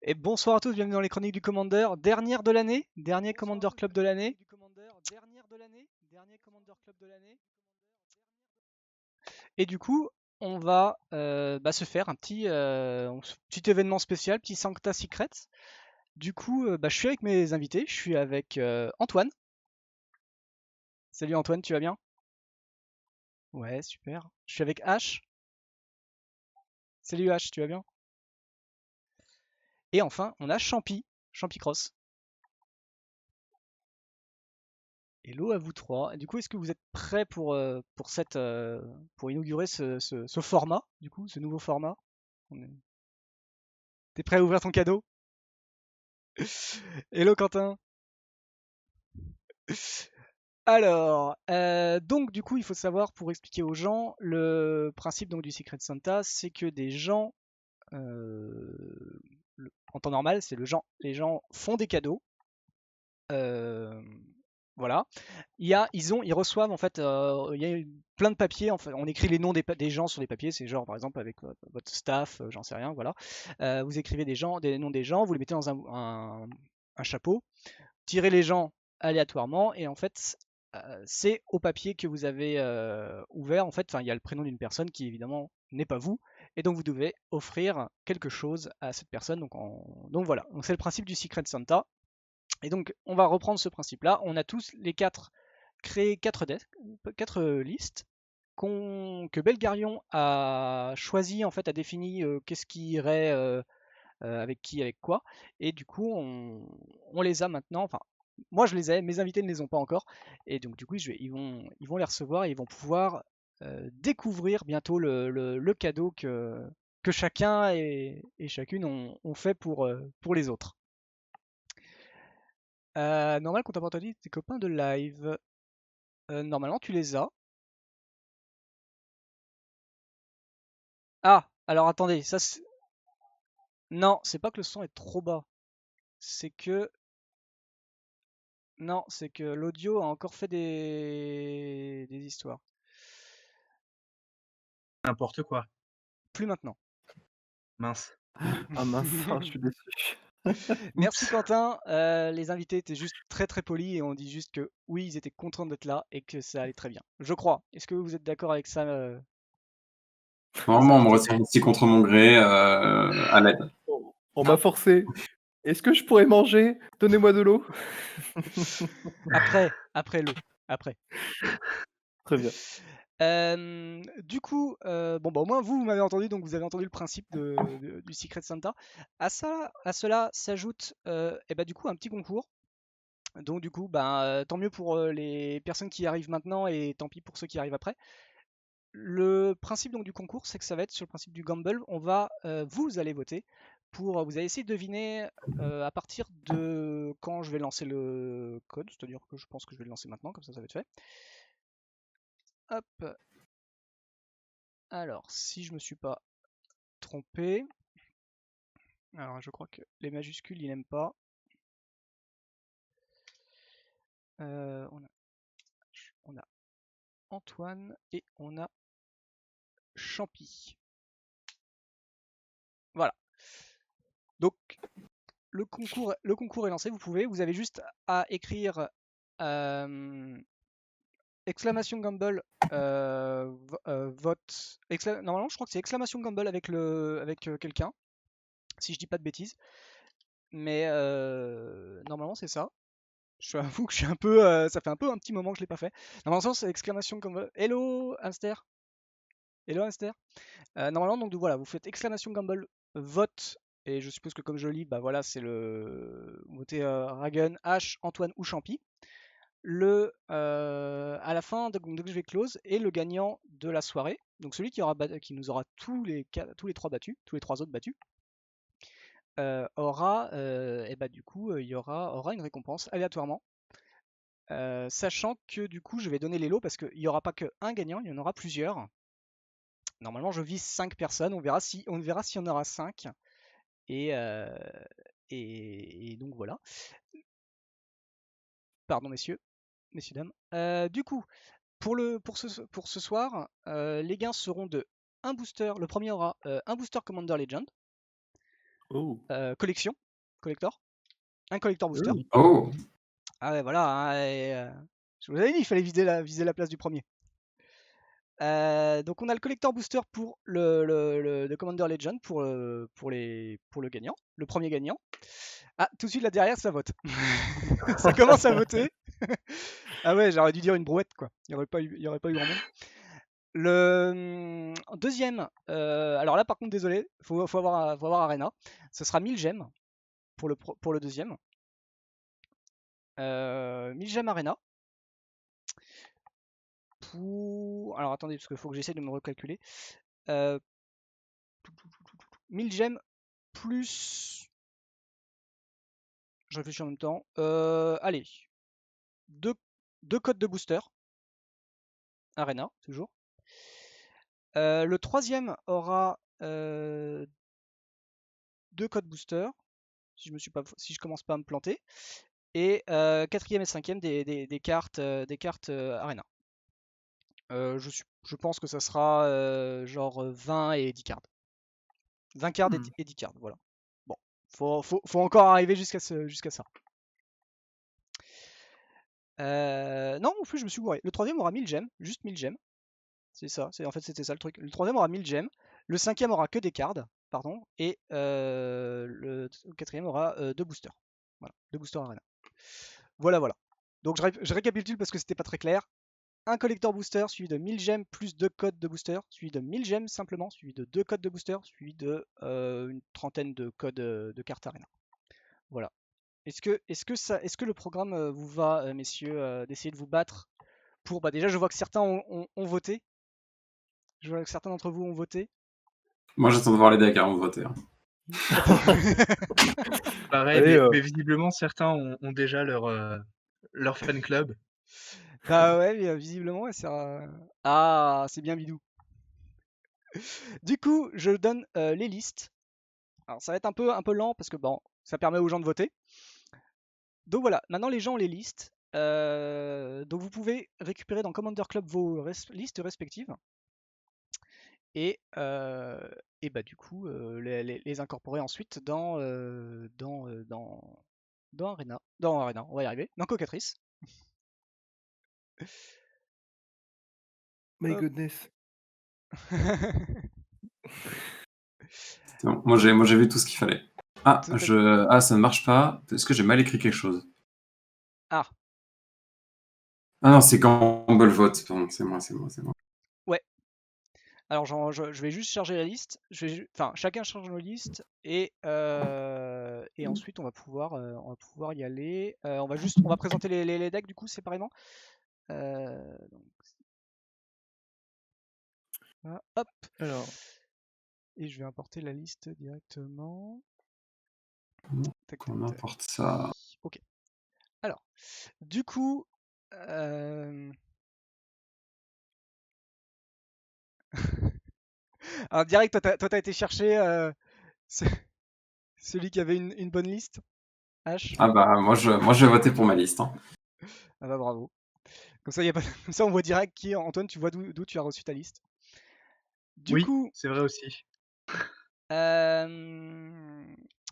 Et bonsoir à tous, bienvenue dans les chroniques du Commander, dernière de l'année, dernier Commander Club de l'année. Et du coup, on va se faire un petit événement spécial, petit Sancta Secret. Du coup, je suis avec mes invités, je suis avec Antoine. Salut Antoine, tu vas bien? Ouais, super. Je suis avec H. Salut H, tu vas bien? Et enfin, on a Champy, Champy Cross. Hello à vous trois. Et du coup, est-ce que vous êtes prêts pour inaugurer ce format, du coup, ce nouveau format? On est- T'es prêt à ouvrir ton cadeau? Hello Quentin. Alors, donc du coup, il faut savoir pour expliquer aux gens le principe donc du Secret Santa, c'est que des gens, en temps normal, les gens font des cadeaux. euh, voilà. Ils reçoivent en fait, il y a plein de papiers. En fait, on écrit les noms des gens sur des papiers. C'est genre par exemple avec votre staff, j'en sais rien, voilà. Vous écrivez des noms des gens, vous les mettez dans un chapeau, tirez les gens aléatoirement et en fait, c'est au papier que vous avez ouvert. En fait, enfin, il y a le prénom d'une personne qui évidemment n'est pas vous et donc vous devez offrir quelque chose à cette personne. Donc voilà. Donc c'est le principe du Secret Santa. Et donc on va reprendre ce principe-là. On a tous les quatre créé quatre listes que Belgarion a choisi, en fait, a défini qu'est-ce qui irait avec qui, avec quoi. Et du coup, on les a maintenant. Enfin, moi je les ai, mes invités ne les ont pas encore. Et donc, du coup, ils vont les recevoir et ils vont pouvoir découvrir bientôt le cadeau que chacun et chacune ont fait pour les autres. Normal, quand t'as pas entendu tes copains de live, normalement tu les as. Ah, alors attendez, non, c'est pas que le son est trop bas. C'est que non, c'est que l'audio a encore fait des histoires. N'importe quoi. Plus maintenant. Mince. Ah mince, ah, je suis déçu. Merci Oups. Quentin. Les invités étaient juste très très polis et on dit juste que oui, ils étaient contents d'être là et que ça allait très bien. Je crois. Est-ce que vous êtes d'accord avec ça, les Vraiment, on me invités? retire ici contre mon gré, à l'aide. On m'a Ah, forcé. Est-ce que je pourrais manger? Donnez-moi de l'eau. après l'eau. Après. Très bien. Du coup, bon, bah, au moins vous m'avez entendu, donc vous avez entendu le principe du Secret Santa. À cela s'ajoute et bah, du coup un petit concours. Donc du coup, tant mieux pour les personnes qui arrivent maintenant et tant pis pour ceux qui arrivent après. Le principe donc du concours, c'est que ça va être sur le principe du gamble. Vous allez voter vous allez essayer de deviner à partir de quand je vais lancer le code, c'est-à-dire que je pense que je vais le lancer maintenant, comme ça va être fait. Hop. Alors, si je me suis pas trompé, alors je crois que les majuscules il n'aime pas. On a Antoine et on a Champy. Voilà. Donc le concours est lancé. Vous avez juste à écrire euh, exclamation Gamble vote. Normalement, je crois que c'est exclamation Gamble avec quelqu'un, si je dis pas de bêtises. Mais normalement, c'est ça. Je avoue que je suis un peu, ça fait un petit moment que je l'ai pas fait. Normalement, c'est exclamation Gamble. Hello hamster. Hello hamster. Normalement, donc voilà, vous faites exclamation Gamble vote. Et je suppose que comme je lis, bah voilà, c'est le votez Ragen, H, Antoine ou Champy. À la fin, dès que je vais close, et le gagnant de la soirée, donc celui qui nous aura tous les trois battus, tous les trois autres battus, et bah du coup, aura une récompense aléatoirement. Sachant que du coup, je vais donner les lots parce qu'il n'y aura pas qu'un gagnant, il y en aura plusieurs. Normalement, je vise 5 personnes, on verra s'il y en aura 5. Et, euh, et donc voilà. Pardon, messieurs, dames. Du coup, pour ce soir, les gains seront de un booster. Le premier aura un booster Commander Legend. Oh. Collector, un collector booster. Oh, Ah ouais, voilà, hein, je vous avais dit, il fallait viser la place du premier. Donc on a le collector booster pour le Commander Legend pour le gagnant, le premier gagnant. Ah, tout de suite là derrière, ça vote. Ça commence à voter. Ah ouais, j'aurais dû dire une brouette, quoi. Il n'y aurait pas eu grand monde. Le deuxième, alors là par contre, désolé, faut avoir Arena. Ce sera 1000 gemmes pour le deuxième. 1000 gemmes Arena. Alors attendez, parce qu'il faut que j'essaie de me recalculer. 1000 gemmes plus. Je réfléchis en même temps. Allez, deux codes de booster. Arena, toujours. Le troisième aura 2 codes booster. Si je commence pas à me planter. Et quatrième et cinquième des cartes, Arena. Je pense que ça sera genre 20 et 10 cartes. 20 cartes et 10 cartes, voilà. Bon, faut encore arriver jusqu'à ça. Non, en plus, je me suis gouré. Le troisième aura 1000 gemmes, juste 1000 gemmes. C'est ça, en fait, c'était ça le truc. Le troisième aura 1000 gemmes. Le cinquième aura que des cartes, pardon. Et le quatrième aura 2 boosters. Voilà, 2 boosters Arena. Voilà. Donc, je récapitule parce que c'était pas très clair. Un collector booster suivi de 1000 gemmes plus 2 codes de booster, suivi de 1000 gemmes simplement, suivi de 2 codes de booster, suivi de une trentaine de codes de cartes Arena. Voilà. Est-ce que le programme vous va, messieurs, d'essayer de vous battre pour. Bah déjà, je vois que certains ont voté. Je vois que certains d'entre vous ont voté. moi j'attends de voir les decks avant de voter. Pareil, Allez, mais visiblement, certains ont déjà leur fan club. Bah ouais, mais, visiblement, Ah, c'est bien bidou. Du coup, je donne les listes. Alors, ça va être un peu lent parce que bon, ça permet aux gens de voter. Donc voilà, maintenant les gens ont les listes. Donc vous pouvez récupérer dans Commander Club vos listes respectives. Et bah du coup, les incorporer ensuite dans Arena. Dans Arena, on va y arriver. Dans Cocatrice. My Hop. goodness. C'est bon. Moi j'ai vu tout ce qu'il fallait. Ah, ça ne marche pas. Est-ce que j'ai mal écrit quelque chose? Ah, Ah non, c'est Gamble vote. Pardon, c'est moi. ouais. Alors je vais juste charger la liste. Enfin, chacun charge nos listes et ensuite on va pouvoir y aller. On va présenter les decks du coup séparément. Donc, voilà, hop. Alors, Et je vais importer la liste directement. Tac, On tac, tac. importe ça. Ok. Alors, du coup, alors direct, toi t'as été chercher ce- celui qui avait une bonne liste, H. Ah bah moi je vais voter pour ma liste. Hein. Ah bah bravo. Comme ça, Comme ça, on voit direct Antoine, tu vois d'où tu as reçu ta liste. Du Oui, coup, c'est vrai aussi.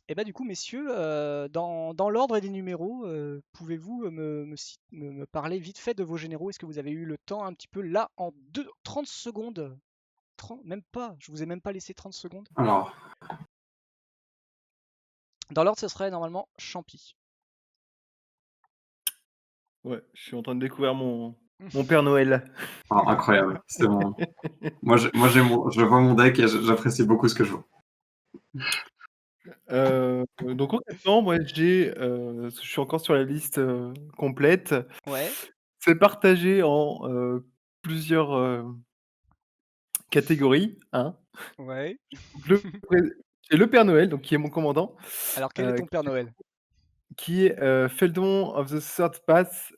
et bah du coup, messieurs, dans l'ordre des numéros, pouvez-vous me parler vite fait de vos généraux? Est-ce que vous avez eu le temps un petit peu là en 30 secondes? Même pas, je vous ai même pas laissé 30 secondes. Alors, Dans l'ordre, ce serait normalement Champy. ouais, je suis en train de découvrir mon Père Noël. incroyable, c'est bon. Je vois mon deck et j'apprécie beaucoup ce que je vois. Donc concrètement, moi je suis encore sur la liste complète. Ouais, C'est partagé en plusieurs catégories, hein. ouais. Le pré J'ai le Père Noël, donc qui est mon commandant, Alors, quel est ton Père Noël? qui est Feldon of the Third Path,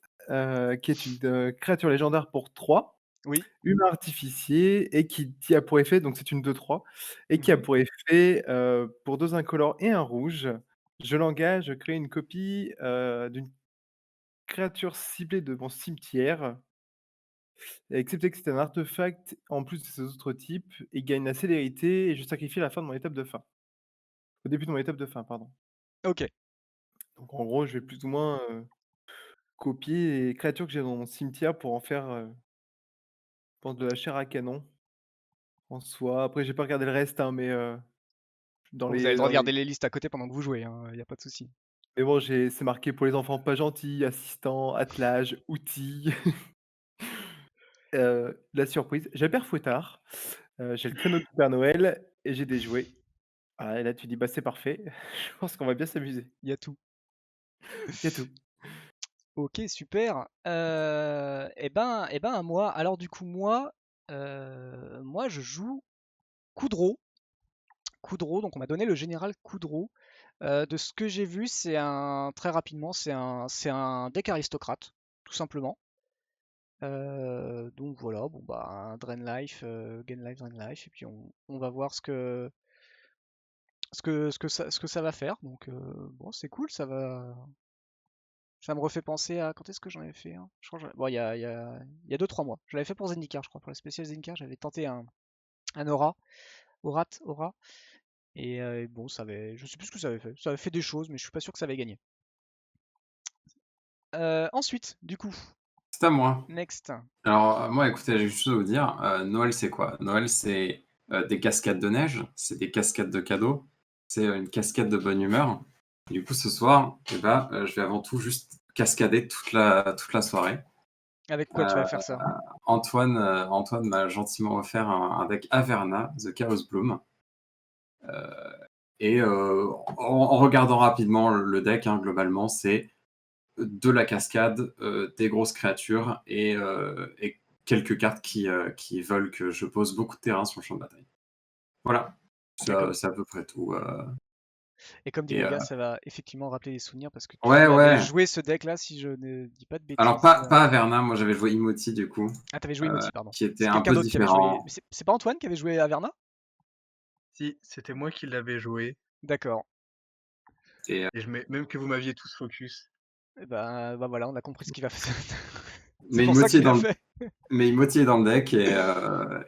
qui est une créature légendaire pour 3, Oui. humain artificier et qui a pour effet, donc c'est une 2/3 et qui a Mhm. pour effet, pour 2 incolores et un rouge, je l'engage, je crée une copie, d'une créature ciblée de mon cimetière, excepté que c'est un artefact en plus de ses autres types, il gagne la célérité et je sacrifie à la fin de mon étape de fin. Au début de mon étape de fin, pardon. Ok. Donc en gros, je vais plus ou moins, copier les créatures que j'ai dans mon cimetière pour en faire, je pense de la chair à canon, en soi. Après j'ai pas regardé le reste, hein, mais dans Vous avez le les droit dans de les regarder les listes à côté pendant que vous jouez, hein, y a pas de souci. mais bon, c'est marqué pour les enfants pas gentils, assistant, attelage, outils, la surprise. J'ai le père Fouettard, j'ai le créneau du Père Noël et j'ai des jouets. Ah et là tu dis: «Bah, c'est parfait, je pense qu'on va bien s'amuser». Il y a tout. Il y a tout. Ok, super. À moi. Alors du coup, moi, je joue Coudreau. Coudreau, donc on m'a donné le général Coudreau. De ce que j'ai vu, très rapidement, c'est un deck aristocrate, tout simplement. Donc voilà, bon bah un Drain Life, Gain Life, Drain Life, et puis on va voir ce que ça va faire. Donc bon, c'est cool, ça me refait penser à quand est-ce que j'en avais fait un. Je crois bon, il y a 2-3 mois. Je l'avais fait pour Zendikar, je crois, pour la spéciale Zendikar, j'avais tenté un Aura, et bon, je sais plus ce que ça avait fait. Ça avait fait des choses, mais je suis pas sûr que ça avait gagné. Ensuite, du coup, C'est à moi. next. Alors, moi, écoutez, j'ai quelque chose à vous dire. Noël, c'est quoi? Noël, c'est des cascades de neige, c'est des cascades de cadeaux, c'est une cascade de bonne humeur. Du coup, ce soir, je vais avant tout juste cascader toute la soirée. Avec quoi tu Euh, vas faire ça? Antoine m'a gentiment offert un deck Averna, The Chaos Bloom. Et en regardant rapidement le deck, hein, globalement, c'est de la cascade, des grosses créatures et quelques cartes qui veulent que je pose beaucoup de terrain sur le champ de bataille. Voilà, D'accord. c'est à peu près tout. Et comme dit Et, le gars, ça va effectivement rappeler des souvenirs parce que ouais, tu avais ouais. joué ce deck-là, si je ne dis pas de Alors, bêtises. pas Averna, moi j'avais joué Imoti du coup, Ah, t'avais joué Emoti, pardon. qui était C'est un quelqu'un peu d'autre qui avait joué. différent. Mais c'est pas Antoine qui avait joué Averna? Si, c'était moi qui l'avais joué D'accord. Et, et même que vous m'aviez tous focus. Et bah voilà, on a compris ce qu'il va faire. C'est mais pour ça Imoti est qu'il l'a dans le, fait. mais Imoti est dans le deck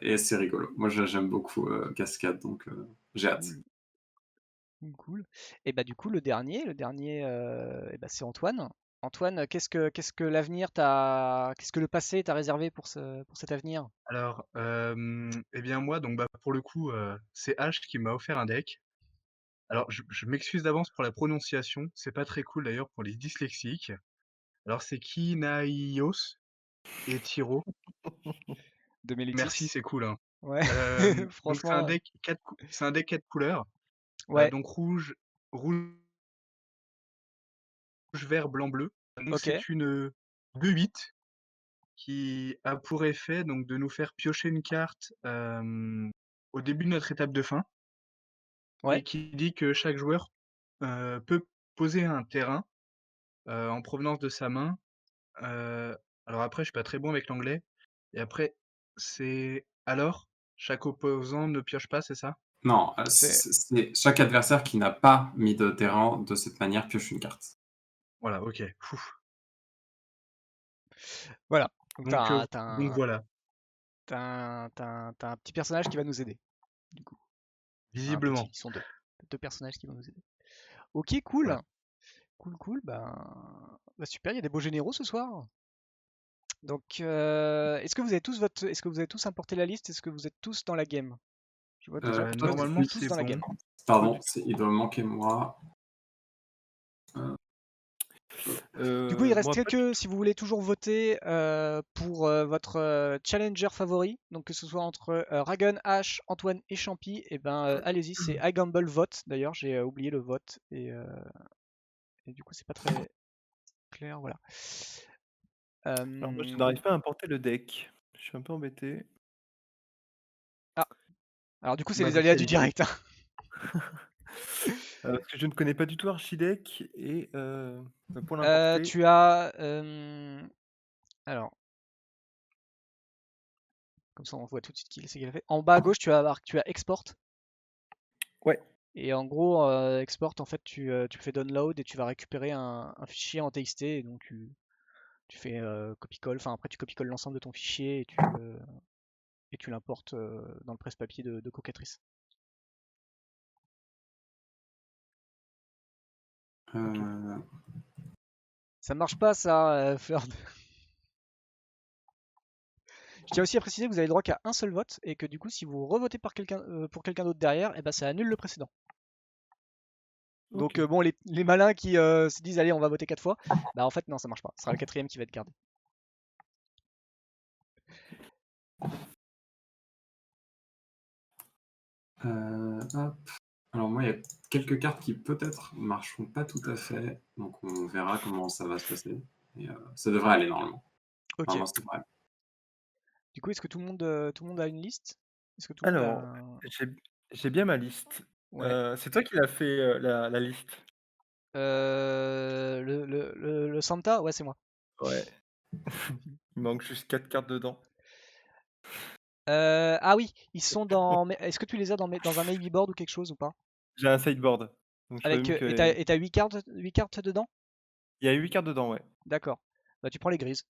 et c'est rigolo. Moi j'aime beaucoup Cascade, donc j'ai hâte. Cool, cool, cool. Et bah du coup, le dernier, c'est Antoine. Antoine, qu'est-ce que le passé t'a réservé pour cet avenir? Alors, eh bien moi, donc bah pour le coup, c'est H qui m'a offert un deck. Alors je m'excuse d'avance pour la prononciation, c'est pas très cool d'ailleurs pour les dyslexiques. Alors c'est Kinaios et Tiro. De Merci, Mélétis? c'est cool, hein. Ouais, Donc franchement, c'est un deck 4 couleurs, ouais, donc rouge, vert, blanc, bleu. Donc ok, c'est une 2/8 qui a pour effet donc de nous faire piocher une carte, au début de notre étape de fin ouais, et qui dit que chaque joueur, peut poser un terrain, en provenance de sa main. Heu, alors après je suis pas très bon avec l'anglais et après c'est alors chaque opposant ne pioche pas, c'est ça? Non, c'est, c'est chaque adversaire qui n'a pas mis de terrain de cette manière pioche une carte. Voilà, OK. Fou. voilà. Donc Donc voilà, t'as un petit personnage qui va nous aider, du coup. Enfin, un petit, visiblement, ils sont deux. Deux personnages qui vont nous aider. Ok, cool. voilà. Cool, cool. Super, il y a des beaux généraux ce soir. Donc, est-ce que vous avez tous importé la liste? Est-ce que vous êtes tous dans la game? Je vois déjà que toi, vous êtes Normalement Oui. tous c'est dans la bon. game. Pardon, Good. il doit me manquer moi. Du coup, il reste Moi pas du quelques, tout. si vous voulez toujours voter pour votre challenger favori, donc que ce soit entre Ragon, Ash, Antoine et Champy, et allez-y, c'est I Gamble vote. D'ailleurs, j'ai oublié le vote et du coup, c'est pas très clair. Voilà. Alors moi je Euh, n'arrive pas à importer le deck. Je suis un peu embêté. Ah, alors du coup, c'est Ma les aléas du spécialité. direct, hein. Parce que je ne connais pas du tout Archideck et bah, pour Euh, l'importer tu as, alors, comme ça, on voit tout de suite c'est qu'il a fait. En bas à gauche, tu as Export. ouais. Et en gros, Export, en fait, tu fais download et tu vas récupérer un fichier en TXT. Et donc, tu fais copie-colle. Enfin, après, tu copie-colles l'ensemble de ton fichier et tu l'importes dans le presse-papier de Cocatrice. Ça marche pas ça, Ferd. Je tiens aussi à préciser que vous avez le droit qu'à un seul vote et que du coup, si vous revotez pour quelqu'un d'autre derrière, et ben ça annule le précédent. Donc Ok. bon, les malins qui se disent allez, on va voter 4 fois, bah en fait non, ça marche pas. Ce sera le quatrième qui va être gardé. Hop. Alors moi, il y a quelques cartes qui peut-être marcheront pas tout à fait, donc on verra comment ça va se passer. Et, ça devrait aller normalement. Ok. Normalement, ça devrait aller. Du coup, est-ce que tout le monde a une liste? Est-ce que tout le monde Alors, a... j'ai bien ma liste. Ouais. C'est toi qui l'as fait, la liste? Le Santa? Ouais, c'est moi. Ouais. Il manque juste 4 cartes dedans. Ah oui, ils sont dans... Est-ce que tu les as dans un maybe board ou quelque chose ou pas? J'ai un sideboard. Donc je Avec, présume et que t'as 8 cartes dedans? il y a 8 cartes dedans, ouais. D'accord. Bah tu prends les grises.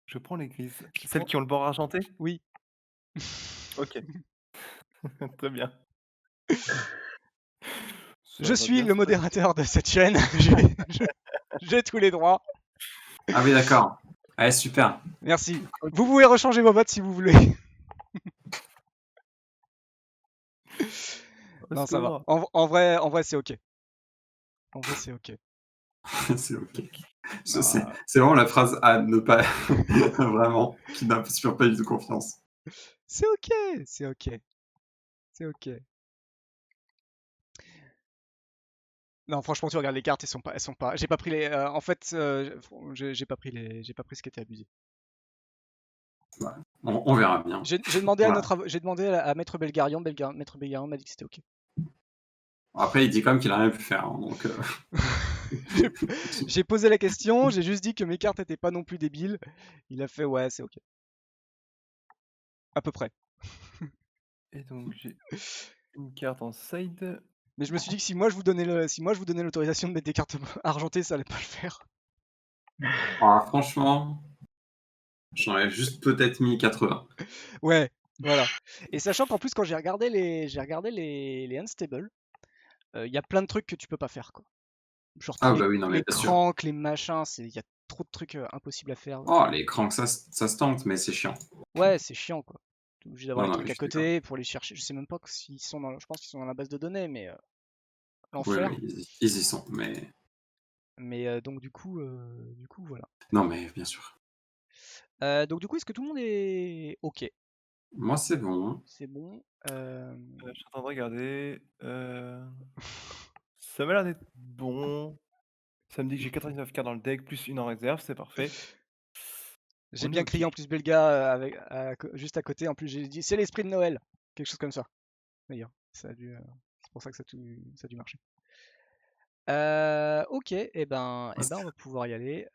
Je prends les grises. Tu Celles prends... qui ont le bord argenté? Oui. OK. Très bien. Ça Je va suis bien le se passer. modérateur de cette chaîne. J'ai tous les droits. Ah oui, d'accord. Allez, super. Merci. OK. Vous pouvez rechanger vos votes si vous voulez. Au Non, ça va. secours. En vrai, c'est ok. En vrai, c'est ok. C'est ok. Non, C'est vraiment la phrase à ne pas... vraiment, qui n'inspire pas du tout confiance. c'est ok. C'est ok. C'est ok. Non, franchement, tu regardes les cartes, elles sont pas. J'ai pas pris les. En fait, j'ai pas pris j'ai pas pris ce qui était abusé. On verra bien. J'ai demandé Voilà. j'ai demandé à Maître Belgarion. Maître Belgarion m'a dit que c'était ok. Après, il dit quand même qu'il a rien pu faire, hein, donc... J'ai- J'ai posé la question, j'ai juste dit que mes cartes étaient pas non plus débiles. Il a fait ouais, c'est ok. À peu près. Et donc j'ai une carte en side. Mais je me suis dit que si moi je vous donnais l'autorisation de mettre des cartes argentées, ça allait pas le faire. Ah, franchement, j'en ai juste peut-être mis 80. Ouais, voilà. Et sachant qu'en plus quand j'ai regardé les unstable, il y a plein de trucs que tu peux pas faire quoi. Genre Ah bah oui, non mais les bien sûr. cranks, les machins, il y a trop de trucs impossibles à faire. Oh, les cranks, ça se tente, mais c'est chiant. Ouais, c'est chiant quoi. T'es obligé d'avoir Non, les non, mais trucs je à suis d'accord. côté pour les chercher. Je sais même pas s'ils sont je pense qu'ils sont dans la base de données, mais Oui, l'enfer. oui, ils y sont, mais... Mais donc du coup voilà. Non, mais bien sûr. Donc du coup, est-ce que tout le monde est ok? Moi, c'est bon. C'est bon. Je suis en train de regarder. Ça m'a l'air d'être bon. Ça me dit que j'ai 99 cartes dans le deck, plus une en réserve, c'est parfait. J'ai On est bien OK. crié en plus Belga juste à côté. En plus, j'ai dit c'est l'esprit de Noël, quelque chose comme ça. D'ailleurs, c'est pour ça que ça a dû marcher. Ok, et ben, on va pouvoir y aller.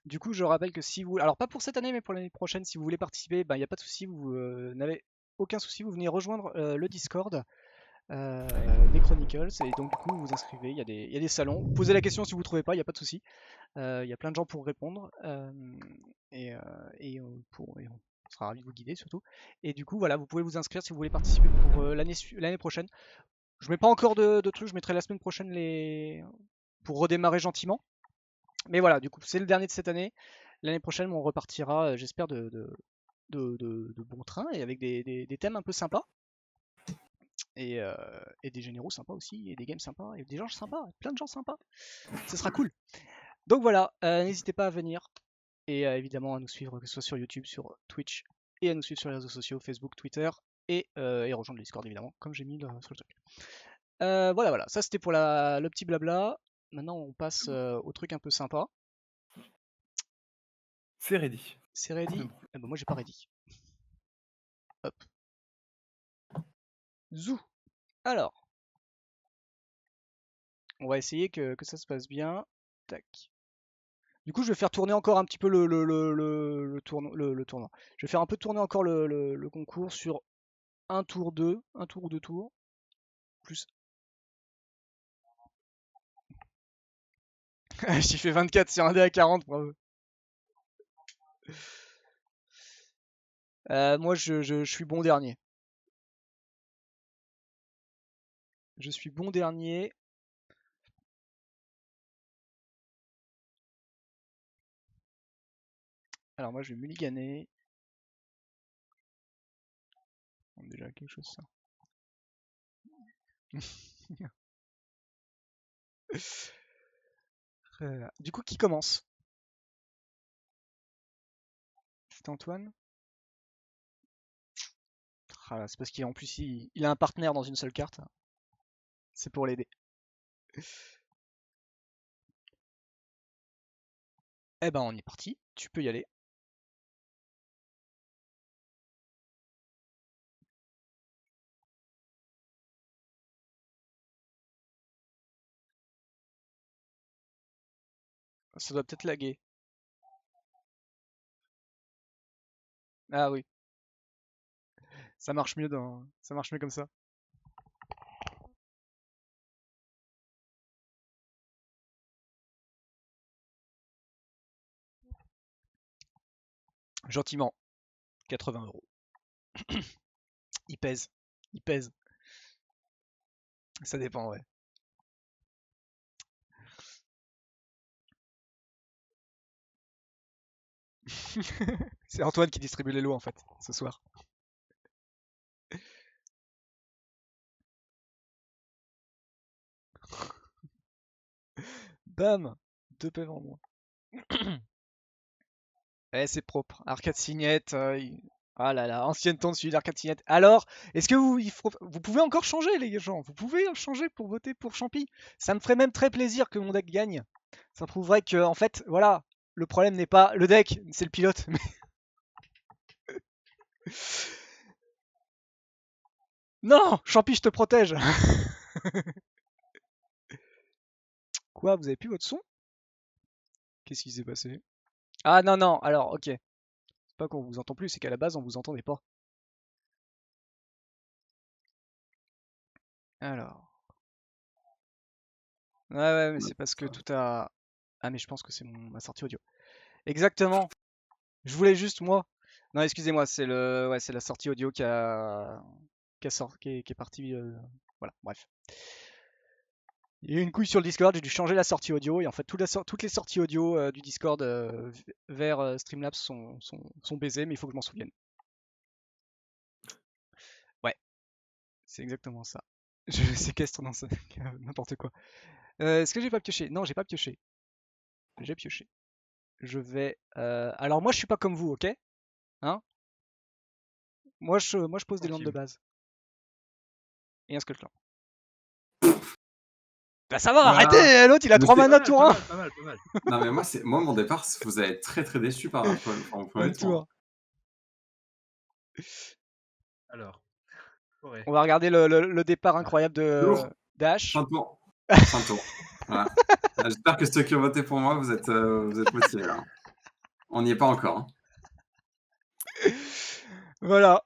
Du coup, je rappelle que si vous, alors pas pour cette année, mais pour l'année prochaine, si vous voulez participer, ben il n'y a pas de souci, vous n'avez aucun souci, vous venez rejoindre le Discord des Chronicles et donc du coup vous vous inscrivez. Il y a des salons. Posez la question si vous ne trouvez pas, il n'y a pas de souci. Il y a plein de gens pour répondre et, euh, et on sera ravis de vous guider surtout. Et du coup, voilà, vous pouvez vous inscrire si vous voulez participer pour l'année prochaine. Je mets pas encore de trucs, je mettrai la semaine prochaine pour redémarrer gentiment. Mais voilà, du coup, c'est le dernier de cette année. L'année prochaine, on repartira, j'espère, de bon train et avec des thèmes un peu sympas. Et des généraux sympas aussi, et des games sympas, et des gens sympas, plein de gens sympas. Ce sera cool. Donc voilà, n'hésitez pas à venir. Et évidemment à nous suivre, que ce soit sur YouTube, sur Twitch, et à nous suivre sur les réseaux sociaux, Facebook, Twitter, et rejoindre le Discord évidemment, comme j'ai mis sur le truc. Voilà, ça c'était pour le petit blabla. Maintenant on passe au truc un peu sympa. C'est ready. C'est ready? Eh ben, moi j'ai pas ready. Hop. Zou. Alors, on va essayer que ça se passe bien. Tac. Du coup, je vais faire tourner encore un petit peu le tournoi. Je vais faire un peu tourner encore le concours sur un tour 2, un tour ou deux tours. Plus. J'ai fait 24 sur un dé à 40, bravo. Moi, je suis bon dernier. Je suis bon dernier. Alors moi je vais mulliganer. Déjà quelque chose ça. Du coup, qui commence? C'est Antoine? Ah là, c'est parce qu'en plus il a un partenaire dans une seule carte. C'est pour l'aider. Eh ben on est parti, tu peux y aller. Ça doit peut-être laguer. Ah oui, ça marche mieux ça marche mieux comme ça. Gentiment, 80 €. Il pèse, il pèse. Ça dépend, ouais. C'est Antoine qui distribue les lots en fait, ce soir. Bam! 2 PV en moins. Eh, c'est propre. Arcade Signette. Ah là là, ancienne tente suivi d'Arcade Signette. Alors, est-ce que vous pouvez encore changer, les gens? Vous pouvez changer pour voter pour Champy. Ça me ferait même très plaisir que mon deck gagne. Ça prouverait que, en fait, voilà, le problème n'est pas le deck, c'est le pilote. Non, Champy, je te protège. Quoi, vous avez plus votre son? Qu'est-ce qui s'est passé? Ah non, non, alors, ok. C'est pas qu'on vous entend plus, c'est qu'à la base, on vous entendait pas. Alors. Ouais, ouais, mais c'est parce que tout a... Ah, mais je pense que c'est ma sortie audio. Exactement. Je voulais juste, moi... Non, excusez-moi, ouais, c'est la sortie audio qui est partie... Voilà, bref. Il y a eu une couille sur le Discord, j'ai dû changer la sortie audio, et en fait, toutes les sorties audio du Discord vers Streamlabs sont baisées, mais il faut que je m'en souvienne. Ouais, c'est exactement ça. Je séquestre dans ça, n'importe quoi. Est-ce que j'ai pas pioché? Non, j'ai pas pioché. J'ai pioché. Je vais... Alors moi, je suis pas comme vous, ok? Hein? Moi, je pose des landes de Centime. base. Et un Skull Clan. Bah ça va, Voilà. arrêtez! L'autre, il a Mais 3 c'est- mana tour 1! Pas mal, pas mal. Non, mais moi, mon départ, vous allez être très très déçu par mon premier tour. Tour. Alors, forêt. On va regarder le départ incroyable de Lourd. Dash. Fin de tour. Fin de tour. Voilà. J'espère que ceux qui ont voté pour moi, vous êtes motivés là. On n'y est pas encore. Hein. Voilà.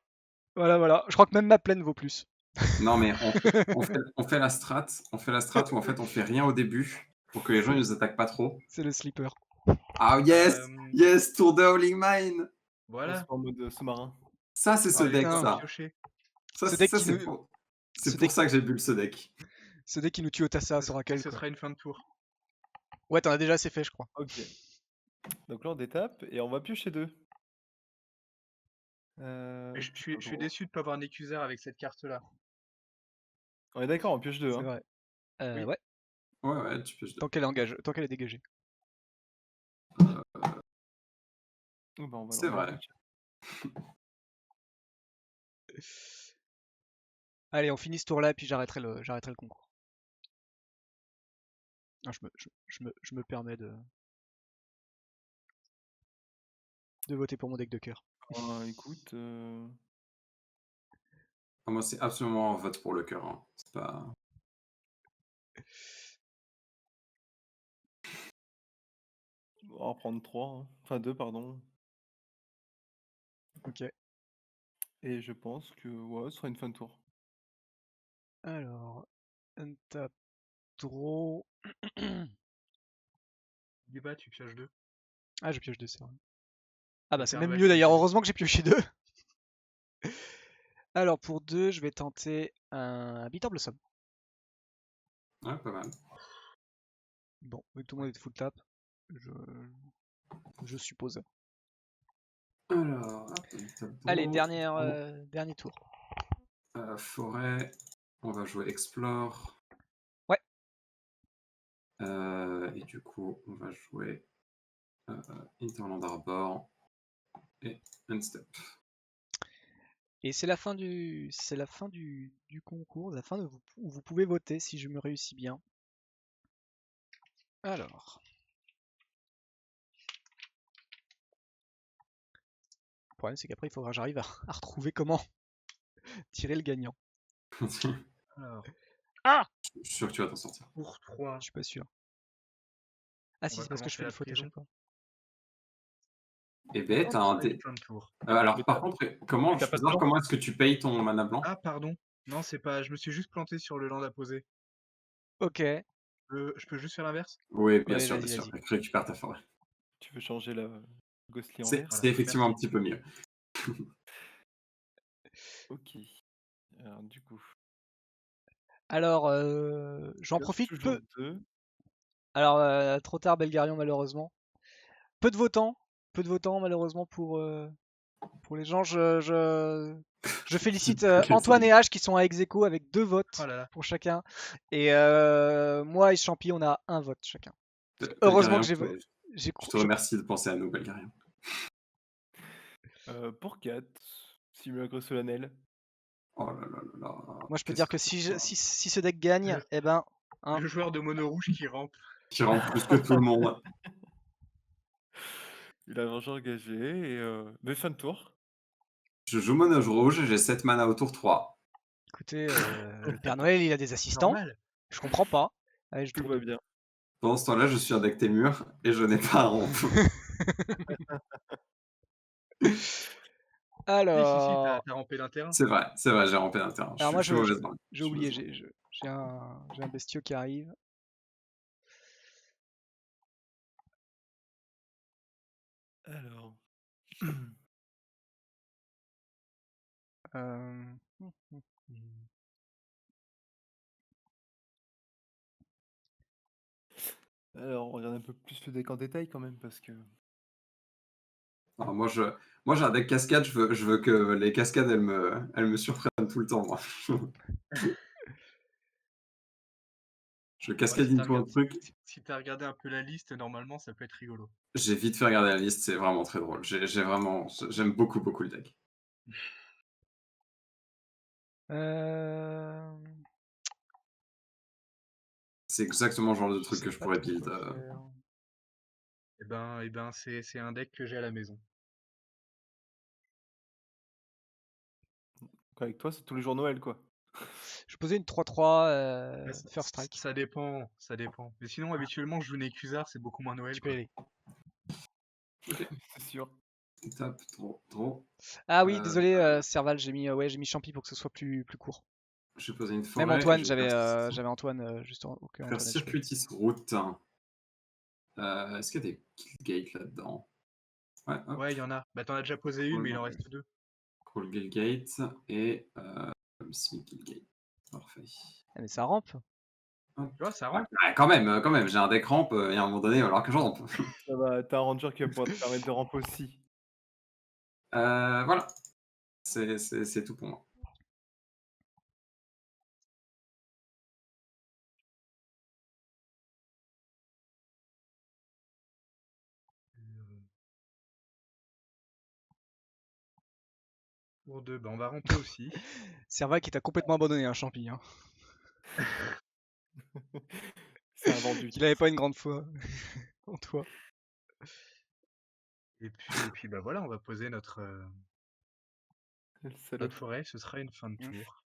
Voilà. Je crois que même ma plaine vaut plus. Non, mais on fait la strat où en fait on fait rien au début pour que les gens ne nous attaquent pas trop. C'est le sleeper. Ah yes, tour de Howling Mine. Voilà. En mode sous-marin. Ça c'est ce deck putain. ça. Pioché. Ce deck qui c'est nous- pour, ce c'est pour deck- ça que j'ai build ce deck. Ce deck qui nous tue au Tassa sur Raquel. Ce sera une fin de tour. Ouais, t'en as déjà assez fait, je crois. Ok. Donc là, on détape et on va piocher 2. Je suis déçu de pas avoir Necuser avec cette carte-là. On est d'accord, on pioche 2. C'est Hein. vrai. Oui. Ouais, Ouais, tu peux. tant qu'elle est dégagée. Oh, bah, on va C'est le vrai. Allez, on finit ce tour-là, et puis j'arrêterai le concours. Ah, je me permets de voter pour mon deck de cœur. Écoute. Moi c'est absolument un vote pour le cœur. Hein. C'est pas. On va en prendre 3. Hein. Enfin 2, pardon. Ok. Et je pense que ouais, ce sera une fin de tour. Alors, untap, draw. Duba, tu pioches 2. Ah, je pioche 2, c'est vrai. Ah bah Et c'est faire même un mieux match d'ailleurs, complet. heureusement que j'ai pioché 2. Alors pour 2, je vais tenter un Bitter Blossom. Ouais, pas mal. Bon, vu que tout le monde est full tap, je suppose. Alors, hop, tableau. Allez, dernier tour. Forêt, on va jouer Explore. Ouais. Et du coup, on va jouer Hinterland Arbor et Unstep. Et c'est la fin du concours, la fin où vous pouvez voter si je me réussis bien. Alors. Le problème, c'est qu'après, il faudra que j'arrive à retrouver comment tirer le gagnant. Alors, Je suis sûr que tu vas t'en sortir. pour 3, Je suis pas sûr. Ah on si, va c'est parce que je commencer fais la une faute à prison. chaque fois. Et ben, t'as un dé. Fin de tour. Alors, Mais par contre, comment mais t'as je pas peux de savoir plan. comment est-ce que tu payes ton mana blanc? Ah, pardon. Non, c'est pas. Je me suis juste planté sur le land à poser. Ok. Ouais, Je peux juste faire l'inverse? Oui, bien sûr, vas-y, bien sûr. vas-y. Récupère ta forêt. Tu veux changer la Ghostly en C'est vert? Voilà, c'est effectivement un merci. petit peu mieux. Ok. Alors, du coup, Alors, j'en pioche profite toujours peu. 2. Alors, trop tard, Belgarion, malheureusement. Peu de votants malheureusement pour les gens. Je félicite Antoine et H qui sont à ex-aequo avec 2 votes Oh là là. pour chacun. Et moi et Champi, on a 1 vote chacun. Heureusement que Belgarion, je te remercie de penser à nous, Belgarion. Pour 4, simulacre solennel. Oh là là là là. Moi, je peux Qu'est-ce dire que c'est si, ça si ce deck gagne, eh ben, hein, Le joueur de mono rouge qui rampe. Qui rentre plus que tout le monde. Il a vraiment engagé et mais fin de tour. Je joue mono rouge, j'ai 7 mana au tour 3. écoutez, le Père Noël, il a des assistants. Normal. Je comprends pas. Allez, je Tout tourne va deux. bien. Pendant ce temps-là, je suis un deck Témur et je n'ai pas un ramp. Si, si, Alors, t'as rampé d'un terrain. C'est vrai, j'ai rampé d'un terrain. alors moi, Je suis mauvaise langue. j'ai oublié, j'ai un bestiau qui arrive. Alors. Euh, Alors, on regarde un peu plus le deck en détail quand même parce que. Alors, moi, j'ai un deck cascade, je veux que les cascades, elles me surprennent tout le temps, moi. Je Ouais, cascade si t'as into un regardé, truc. si t'as regardé un peu la liste, normalement, ça peut être rigolo. J'ai vite fait regarder la liste, c'est vraiment très drôle. J'aime beaucoup, beaucoup le deck. euh, C'est exactement le genre de je truc sais que je pas pourrais trop build. quoi faire. Eh ben, c'est un deck que j'ai à la maison. Donc, avec toi, c'est tous les jours Noël quoi. Je posais une 3-3 Ouais, First Strike. ça dépend, ça dépend. Mais sinon, habituellement, je joue Nekuzar, c'est beaucoup moins Noël, Tu peux y quoi. aller. C'est sûr. Tape, trop. Ah oui, désolé, Serval, j'ai mis Champi pour que ce soit plus court. Je vais poser une forêt. Même Antoine, et je vais faire- j'avais Antoine juste au cas où faire Antoine a disparu. Circuitis Route. Est-ce qu'il y a des Guildgate là-dedans? Ouais, hop. Ouais, il y en a. Bah, t'en as déjà posé une, mais il en reste 2. Crawl Guildgate et Smith Guildgate. Parfait. Ah, mais ça rampe. Tu vois, ça rentre. Ouais, quand même, j'ai un deck ramp et à un moment donné, il va falloir que je rampe. Ça va, t'as un ranger qui va pouvoir te permettre de ramper aussi. Voilà. C'est tout pour moi. Pour 2, bah, on va ramper aussi. Serval qui t'a complètement abandonné, hein, Champi. Hein. C'est un vendu. Qu'il avait pas une grande foi en toi. Et puis bah voilà, on va poser notre forêt. Ce sera une fin de tour.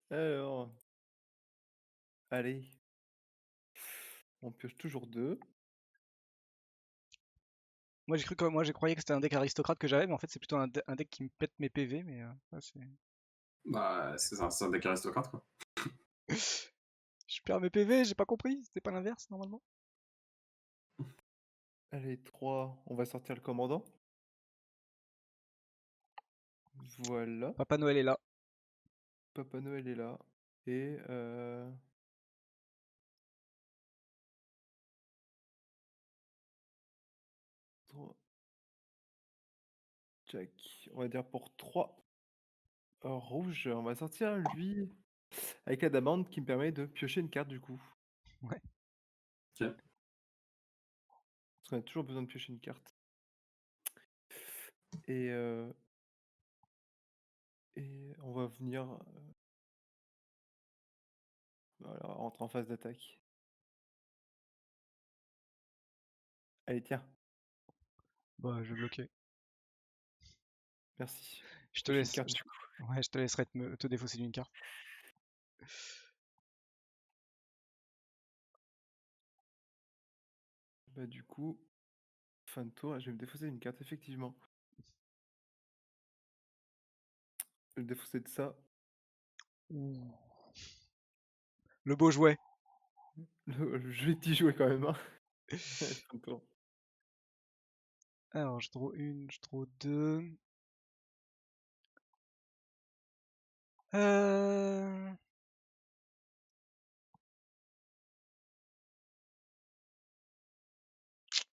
Alors. Allez. On pioche toujours 2. Moi j'ai croyé que c'était un deck aristocrate que j'avais, mais en fait c'est plutôt un deck qui me pète mes PV, mais Bah, c'est un deck aristocrate, quoi. je perds mes PV, j'ai pas compris, c'était pas l'inverse normalement. Allez, 3. On va sortir le commandant. Voilà. Papa Noël est là. Papa Noël est là. Et Jack, on va dire pour 3 rouges, on va sortir lui avec la demande qui me permet de piocher une carte du coup. Ouais. Ok. Parce qu'on a toujours besoin de piocher une carte. Et on va venir voilà, rentrer en phase d'attaque. Allez, tiens, Bah, je vais bloquer. merci. Je te Pioche une laisse. carte du coup. Ouais, je te laisserai te défausser d'une carte. Bah, du coup, fin de tour, je vais me défausser une carte, effectivement. Je vais me défausser de ça. Ouh. Le beau jouet. Je vais t'y jouer quand même. Hein. Fin de tour. Alors, je draw une, je draw deux.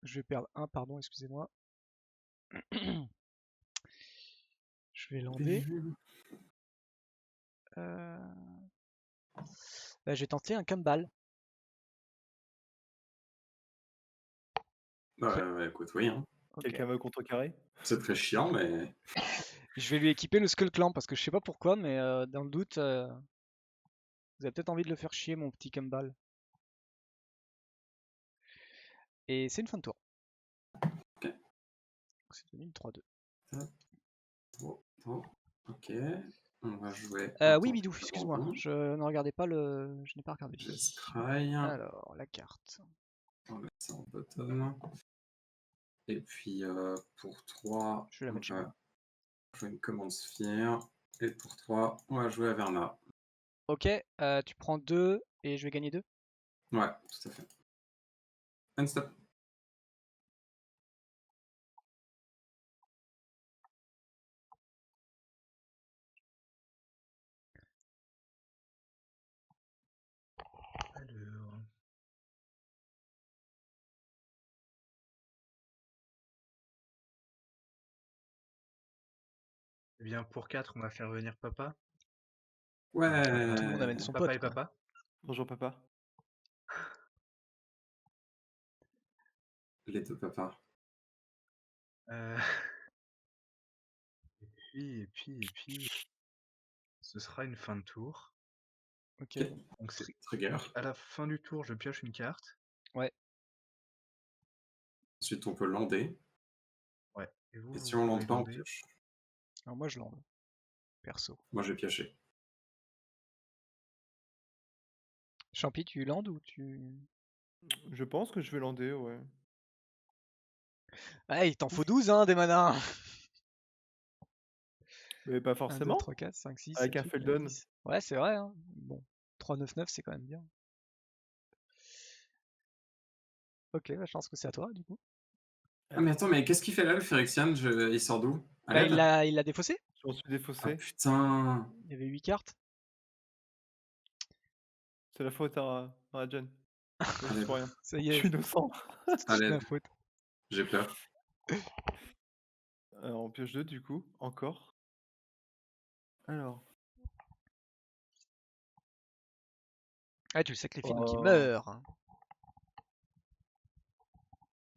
Je vais perdre un, pardon, excusez-moi. Je vais lander. Bah, je vais tenter un Kumbal. Ouais, écoute, oui. Hein. Ok. Quelqu'un veut contrecarrer? C'est très chiant, mais. Je vais lui équiper le Skull Clan parce que je sais pas pourquoi, mais dans le doute, vous avez peut-être envie de le faire chier, mon petit Kumbal. Et c'est une fin de tour. Ok. C'est devenu une 3-2. Ok. On va jouer. Oui, Bidou, excuse-moi. Je ne regardais pas le. Je n'ai pas regardé. J'ai scry. Alors, la carte. On va mettre ça en bottom. Et puis pour 3, Je vais la mettre chez moi. jouer une commande sphere. Et pour 3, on va jouer à Verna. Ok, tu prends 2 et je vais gagner 2. Ouais, tout à fait. And stop. Alors. Eh bien, pour 4, on va faire venir papa. Tout le monde Ouais. amène son Papa pote. et Quoi. papa. Bonjour papa. Les deux papas. Euh, Et puis, ce sera une fin de tour. Ok. Donc, Trigger. à la fin du tour, je pioche une carte. Ouais. Ensuite, on peut lander. Ouais. Et vous, Et vous si on pouvez lande pas, on lander. pioche. Alors moi je lande. Perso. Moi, j'ai pioché. Champi, tu landes ou tu. Je pense que je vais lander, ouais. Ah, il t'en faut 12, hein, des manas. Mais pas 1, 2, forcément. 3, 4, 5, 6, Avec 7, un 8, 9, Feldon. 10. Ouais, c'est vrai. Hein. Bon. 3, 9, 9, c'est quand même bien. Ok, bah, je pense que c'est à toi, du coup. Ah, mais attends, mais qu'est-ce qu'il fait là, le Phyrexian Il sort d'où? À Bah, l'aide? il l'a défaussé. J'en suis Ah défaussé. putain! Il y avait 8 cartes. C'est la faute à Jen. Moi, je Allez, suis pour rien. Ça y Je est, suis innocent. à c'est l'aide. ma faute. J'ai peur. On pioche 2 du coup, encore. Alors. Ah, tu le sacrifies, donc il Oh. meurt. Hein.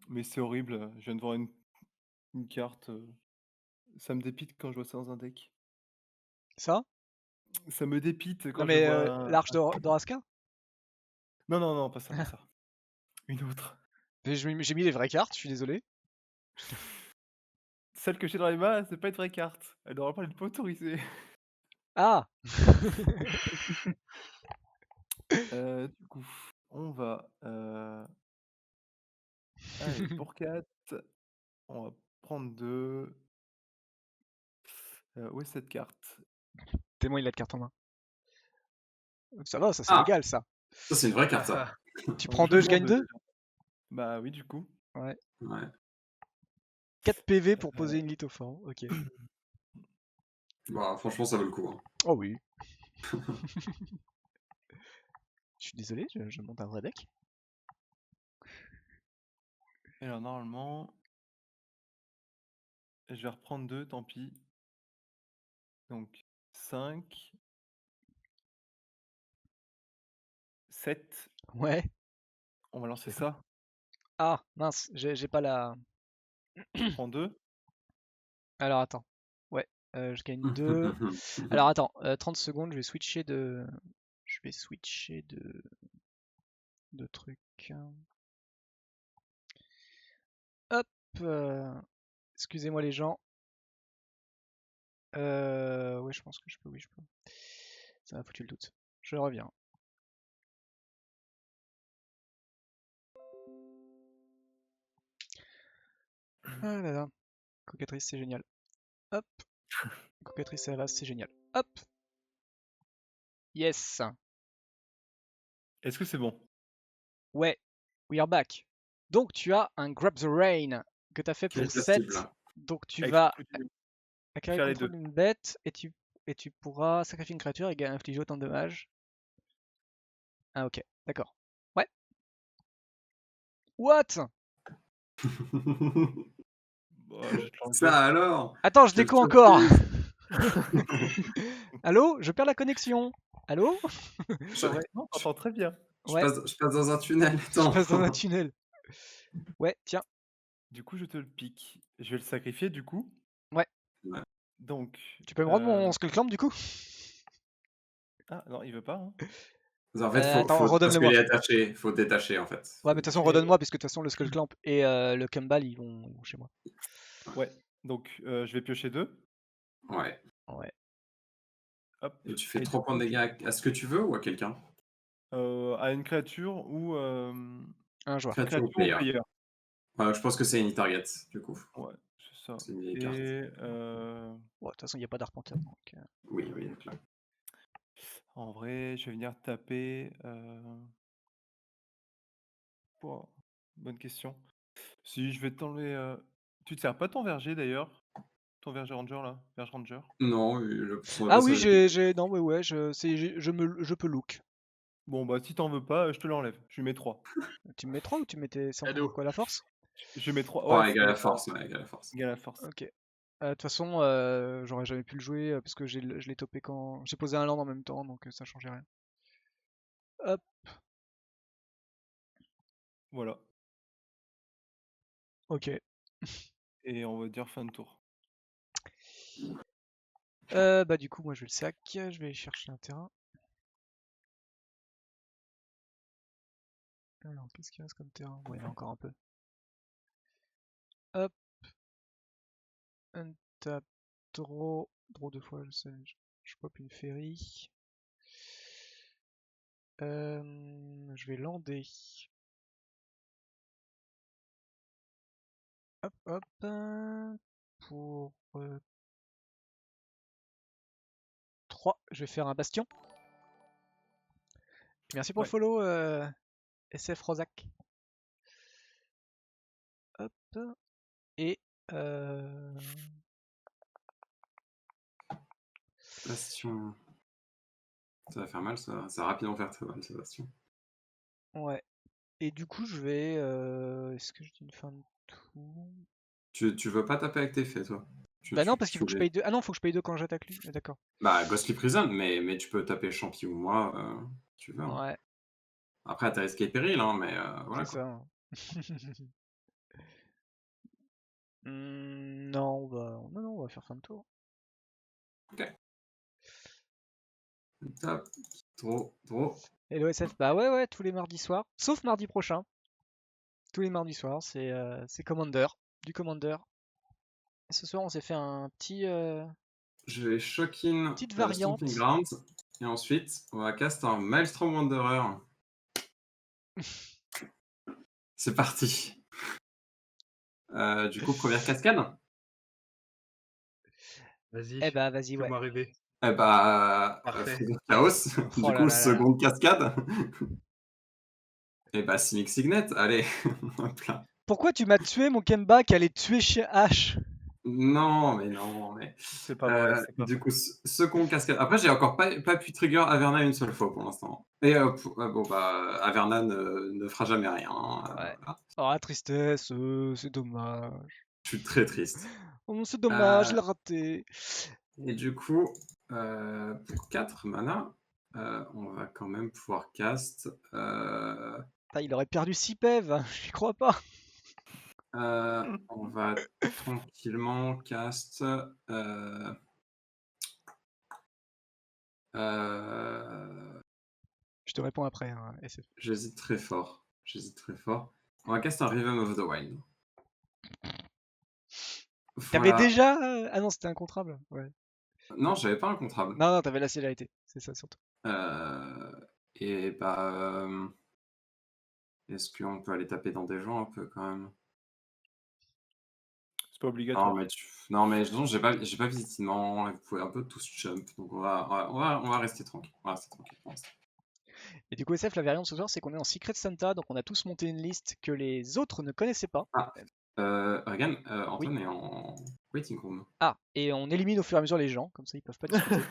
Mais c'est horrible. Je viens de voir une carte. Ça me dépite quand je vois ça dans un deck. Ça? Ça me dépite Non, quand je mais vois l'arche d'Oraska? Non, pas ça, pas ça. Une autre. J'ai mis les vraies cartes, je suis désolé. Celle que j'ai dans les mains, c'est pas une vraie carte. Elle devrait pas être pas autorisée. Ah! Du coup, on va. Allez, pour 4, on va prendre 2. Où est cette carte? Témoin, il a de cartes en main. Ça va, ça c'est Ah! légal ça. Ça, c'est une vraie carte, ça. Tu Donc, prends 2, je gagne prends 2? déjà. Bah oui, du coup. Ouais. Ouais. 4 PV pour poser une lithophore. Ok. Bah, franchement, ça vaut le coup. Hein. Oh oui. Je suis désolé, je monte un vrai deck. Alors normalement, je vais reprendre 2, tant pis. Donc 5, 7. Ouais. On va lancer ça. Ah, mince, j'ai pas la... Je prends 2. Alors attends. Ouais, je gagne 2. Alors attends, 30 secondes, je vais switcher de... Je vais switcher de trucs. Hop. Excusez-moi les gens. Ouais, je pense que je peux, oui, je peux. Ça m'a foutu le doute. Je reviens. Ah là là. Cocatrice, c'est génial. Hop. Cocatrice et c'est génial. Hop. Yes. Est-ce que c'est bon? Ouais. We are back. Donc tu as un Grab the Rain que tu as fait Qui est pour 7. possible. Donc tu Avec vas ce que tu- acquérir faire le les contrôle deux. d'une bête et tu pourras sacrifier une créature et infliger autant de dommages. Ah ok, d'accord. Ouais. What? Bah, je vais te l'enlever. Ça alors? Attends, je Quelle déco encore. surprise. Allô? Je perds la connexion. Allô? C'est vrai? Non, t'entends très bien. Je Ouais, passe dans un tunnel. je Attends. passe dans un tunnel. Ouais, tiens. Du coup, je te le pique. Je vais le sacrifier, du coup. Ouais. Ouais. Donc. Tu peux me rendre mon Skullclamp du coup? Ah, non, il veut pas. Hein. En fait, Attends, parce redonne-le-moi. qu'il est attaché. Faut détacher en fait. Ouais, mais de toute façon, redonne-moi, puisque de toute façon, le Skullclamp et le Kumbal, ils vont chez moi. Ouais. Donc, je vais piocher 2. Ouais. Ouais. Hop. Et tu fais Et 3 du points de coup, dégâts à ce que tu veux ou à quelqu'un? à une créature ou Un joueur. Créature ou créature ou player? player. Je pense que c'est une target du coup. Ouais, c'est ça. C'est une vieille carte. Et Ouais, de toute façon, il n'y a pas d'arpenteur. Donc, Oui, oui, donc là. en vrai, je vais venir taper. Pouah, bonne question. Si je vais t'enlever. Tu te sers pas ton verger d'ailleurs? Ton verger ranger là? Verge ranger? Non, son Ah boss oui, avec- non, ouais, je peux look. Bon, bah, si t'en veux pas, je te l'enlève. Je lui mets 3. Tu me mets 3 ou tu mettais c'est Cadeau. quoi la force? Je lui mets 3. Oh, Ouais, égal à c'est la force, ouais, égal à la force. égal à la force. Ok. De toute façon, j'aurais jamais pu le jouer parce que je l'ai topé quand j'ai posé un land en même temps, donc ça changeait rien. Hop. Voilà. Ok. Et on va dire fin de tour. Bah du coup, moi je vais le sac, je vais aller chercher un terrain. Alors, qu'est-ce qu'il reste comme terrain? Ouais, il y en a encore un peu. Hop. Untap, draw. Draw 2 fois, je sais. Je pop une ferry. Je vais lander. Hop, hop. Pour 3, je vais faire un bastion. Merci pour Ouais. le follow, SF Rosac. Hop. Et Bastion. Ça va faire mal, ça va rapidement faire très mal, ce bastion. ouais. Et du coup, je vais. Est-ce que je dis une fin de tour? Tu veux pas taper avec tes faits, toi? Bah non, parce qu'il faut que je paye 2. Ah non, faut que je paye 2 quand j'attaque lui. D'accord. Bah, Ghostly Prison, mais tu peux taper Champi ou moi, tu veux. Hein. Ouais, Après, t'as risqué péril, hein, mais voilà. c'est Quoi. ça. Non, on va faire fin de tour. Ok. Tape, draw. Et l'OSF, bah ouais, tous les mardis soirs. Sauf mardi prochain. Tous les mardis soirs, c'est Commander. Du Commander. Et ce soir, on s'est fait un petit. Je vais Shock-in Petite variante. Stomping Grounds. Et ensuite, on va cast un Maelstrom Wanderer. C'est parti. Du coup, première cascade. Vas-y, Eh bah, vas-y, ouais. fais-moi rêver. Eh bah, Parfait. Freezer Chaos. Oh Du là coup, là là. seconde cascade. Et bah, Simic Signet. Allez, hop là. Pourquoi tu m'as tué mon Kemba qui allait tuer chez H? Non, mais. C'est pas vrai, c'est pas Du faux. coup, ceux qu'on cascade. Après, j'ai encore pas pu trigger Averna une seule fois pour l'instant. Et bon, bah, Averna ne fera jamais rien. Ouais. Voilà. Oh, la tristesse, c'est dommage. Je suis très triste. Oh, c'est dommage, Euh, il a raté. Et du coup, pour 4 mana, on va quand même pouvoir cast. Putain, il aurait perdu 6 PEV, j'y crois pas. On va tranquillement cast. Je te réponds après, hein, SF. J'hésite très fort. On va cast un Rhythm of the Wild. T'avais Voilà. déjà. Ah non, c'était incontrable. Ouais. Non, j'avais pas un contrable. Non, t'avais la célérité. C'est ça surtout. Et bah. Est-ce qu'on peut aller taper dans des gens un peu quand même? C'est pas obligatoire. Non, mais non, j'ai pas visitement. Vous pouvez un peu tous jump. Donc on va rester tranquille. On va rester tranquille pour l'instant. Et du coup, SF, la variante ce soir, c'est qu'on est en Secret Santa, donc on a tous monté une liste que les autres ne connaissaient pas. Regan, Antoine est en waiting room. Ah, et on élimine au fur et à mesure les gens, comme ça ils peuvent pas discuter.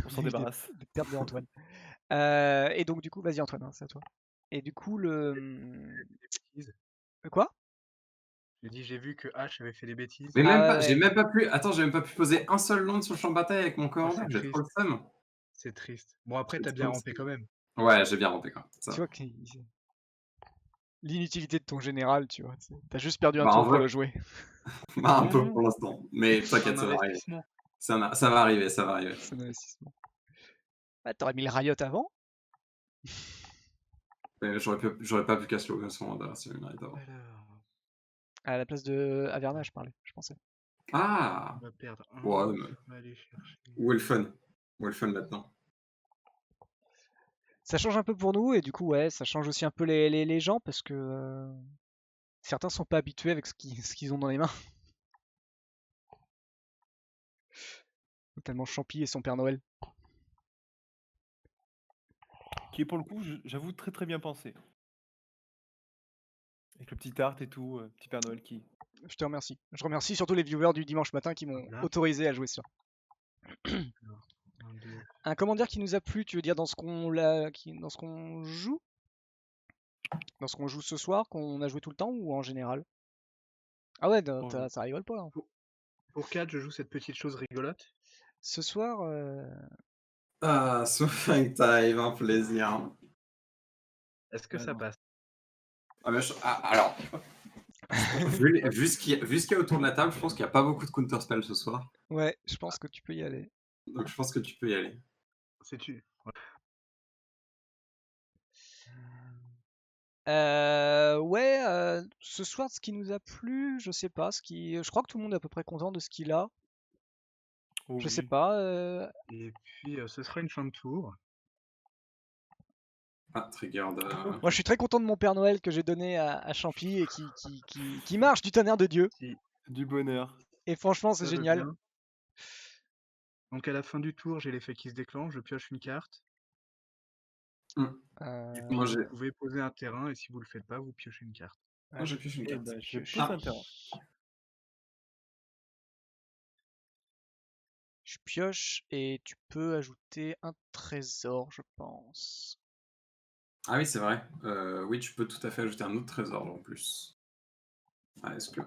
On s'en débarrasse. Des pertes de Antoine. Et donc du coup, vas-y Antoine, hein, c'est à toi. Et du coup, Quoi? J'ai dit, j'ai vu que H avait fait des bêtises. Mais même pas, ouais. j'ai même pas pu poser un seul land sur le champ de bataille avec mon c'est commandant, j'ai trop le triste. seum. C'est triste. Bon, après, C'est t'as bien trop rampé quand même. Ouais, j'ai bien rampé quand même. Ça. Tu vois que l'inutilité de ton général, tu vois. T'as juste perdu un Bah, en tour pour vrai- le jouer. Bah, un peu pour l'instant. Mais t'inquiète, ça va arriver. investissement. Ça va arriver. C'est un investissement. Ah, t'aurais mis le Riot avant? Mais j'aurais pas pu casser le son d'avoir si une arrive avant. Alors, À la place de Averna, je pensais. Ah on va perdre un. Ouais, mais On va aller chercher. où est le fun? Où est le fun maintenant? Ça change un peu pour nous, et du coup, ouais, ça change aussi un peu les gens, parce que certains sont pas habitués avec ce qu'ils ont dans les mains. Notamment Champy et son Père Noël. Qui est pour le coup, j'avoue, très très bien pensé. Avec le petit art et tout, petit Père Noël qui. Je te remercie. Je remercie surtout les viewers du dimanche matin qui m'ont Là. autorisé à jouer ça. Alors, 1, 2. Un commentaire qui nous a plu, tu veux dire dans ce qu'on joue? Dans ce qu'on joue ce soir, qu'on a joué tout le temps ou en général? Ah ouais, ça rigole pas. Hein. Pour 4, je joue cette petite chose rigolote. Ce soir, Ah, Swing Time, un plaisir. Est-ce que ça passe? Alors, vu ce qu'il y a autour de la table, je pense qu'il n'y a pas beaucoup de counterspell ce soir. ouais, je pense que tu peux y aller. Donc je pense que tu peux y aller. Sais-tu? Ouais, ce soir, ce qui nous a plu, je sais pas, je crois que tout le monde est à peu près content de ce qu'il a. Oh, Je sais oui. pas. Et puis, ce sera une fin de tour. Ah, trigger de. Moi, je suis très content de mon Père Noël que j'ai donné à Champy et qui marche du tonnerre de Dieu. Du bonheur. Et franchement, c'est Ça, je génial. viens. Donc à la fin du tour, j'ai l'effet qui se déclenche, je pioche une carte. Et puis Moi, vous pouvez poser un terrain et si vous le faites pas, vous piochez une carte. Moi, j'ai pioché une Eh carte. ben, je pioche. pose un terrain. Je pioche et tu peux ajouter un trésor, je pense. Ah oui, c'est vrai. Oui, tu peux tout à fait ajouter un autre trésor en plus. Ah, est-ce que.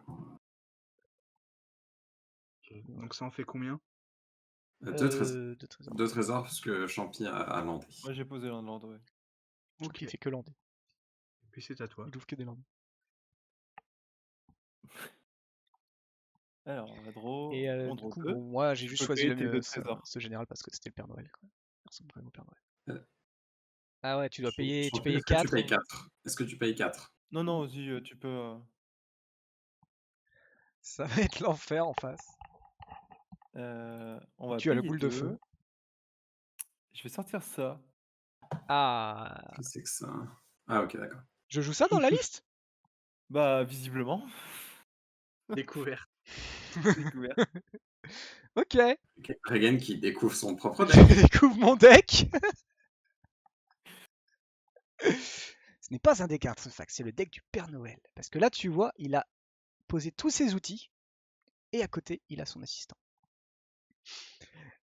Donc ça en fait combien? Deux trésors. Deux trésors. Deux trésors, parce que Champy a landé. Moi j'ai posé un land, ouais. Il fait que lander. Et puis c'est à toi. Il ouvre que des landes. Alors, on va draw. Et on du draw coup, deux. bon, moi j'ai Tu juste peux choisi payer tes deux ce trésors. général parce que c'était le Père Noël. Quoi. Personne ne au Père Noël. Euh, Ah ouais, tu dois payer, tu Champy, payes est-ce que 4. tu payes 4? Est-ce que tu payes 4? Non, non, vas-y, tu peux. Ça va être l'enfer en face. On va Tu as le payer boule de 2. feu. Je vais sortir ça. Ah, Je sais que ça. Ah, ok, d'accord. je joue ça dans la liste? Bah, visiblement. Découvert. Découvert. Ok. Regan qui découvre son propre Je deck. découvre mon deck. Ce n'est pas un deck artefact, c'est le deck du Père Noël. Parce que là, tu vois, il a poser tous ses outils. Et à côté, il a son assistant.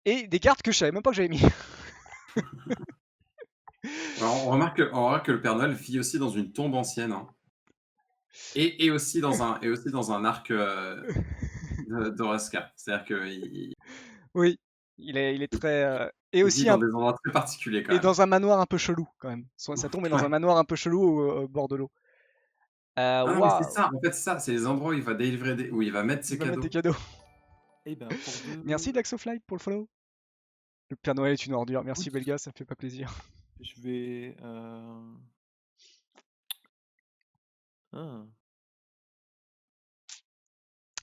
Et des cartes que je savais même pas que j'avais mis. Alors, on remarque que le Père Noël vit aussi dans une tombe ancienne. Hein. Et aussi dans un arc d'Oraskar. C'est-à-dire qu'il Oui, il est très. Et vit aussi dans des endroits très particuliers quand et même. dans un manoir un peu chelou quand même. Sa tombe est dans un manoir un peu chelou au bord de l'eau. Ah, mais Waouh, c'est ça, en fait, c'est ça, c'est les endroits où il va délivrer où il va mettre il ses va mettre cadeaux. des cadeaux. Eh ben, pour Merci Daxofly pour le follow. Le Père Noël est une ordure. Merci Écoute. Belga, ça me fait pas plaisir. Je vais.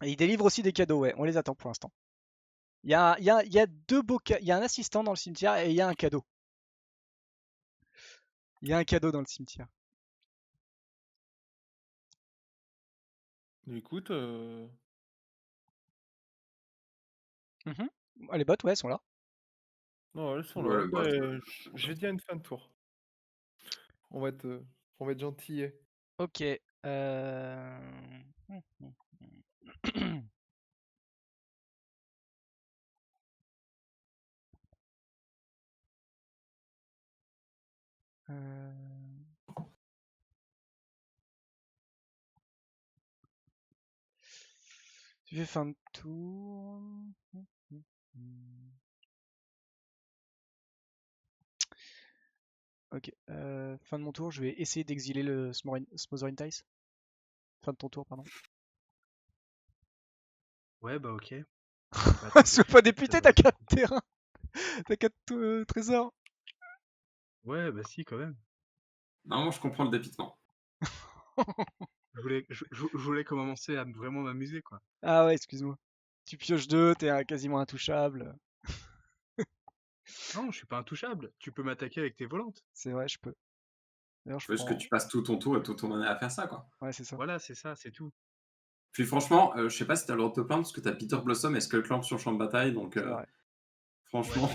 Et il délivre aussi des cadeaux, ouais. On les attend pour l'instant. Il y a deux beaux il y a un assistant dans le cimetière et il y a un cadeau. Il y a un cadeau dans le cimetière. Écoute. Les bottes, ouais, elles sont là. Non, elles sont Ouais, là. le bot, Ben, je vais dire une fin de tour. On va être gentillés. Ok. Tu fais fin de tour. Ok. Fin de mon tour, je vais essayer d'exiler le Smothering Tice. Fin de ton tour, pardon. Ouais, bah ok. Sois pas député, t'as 4 terrains. T'as 4 trésors. Ouais, bah si, quand même. Normalement, je comprends le dépitement. Je voulais commencer à vraiment m'amuser, quoi. Ah ouais, excuse-moi. Tu pioches 2, t'es quasiment intouchable. Non, je suis pas intouchable. Tu peux m'attaquer avec tes volantes. C'est vrai, je peux. D'ailleurs, je Faut juste que prends. tu passes tout ton tour et toute ton année à faire ça, quoi. Ouais, c'est ça. Voilà, c'est ça, c'est tout. Puis franchement, je sais pas si t'as le droit de te plaindre parce que t'as Peter Blossom et Skullclamp sur le champ de bataille, donc C'est vrai. franchement,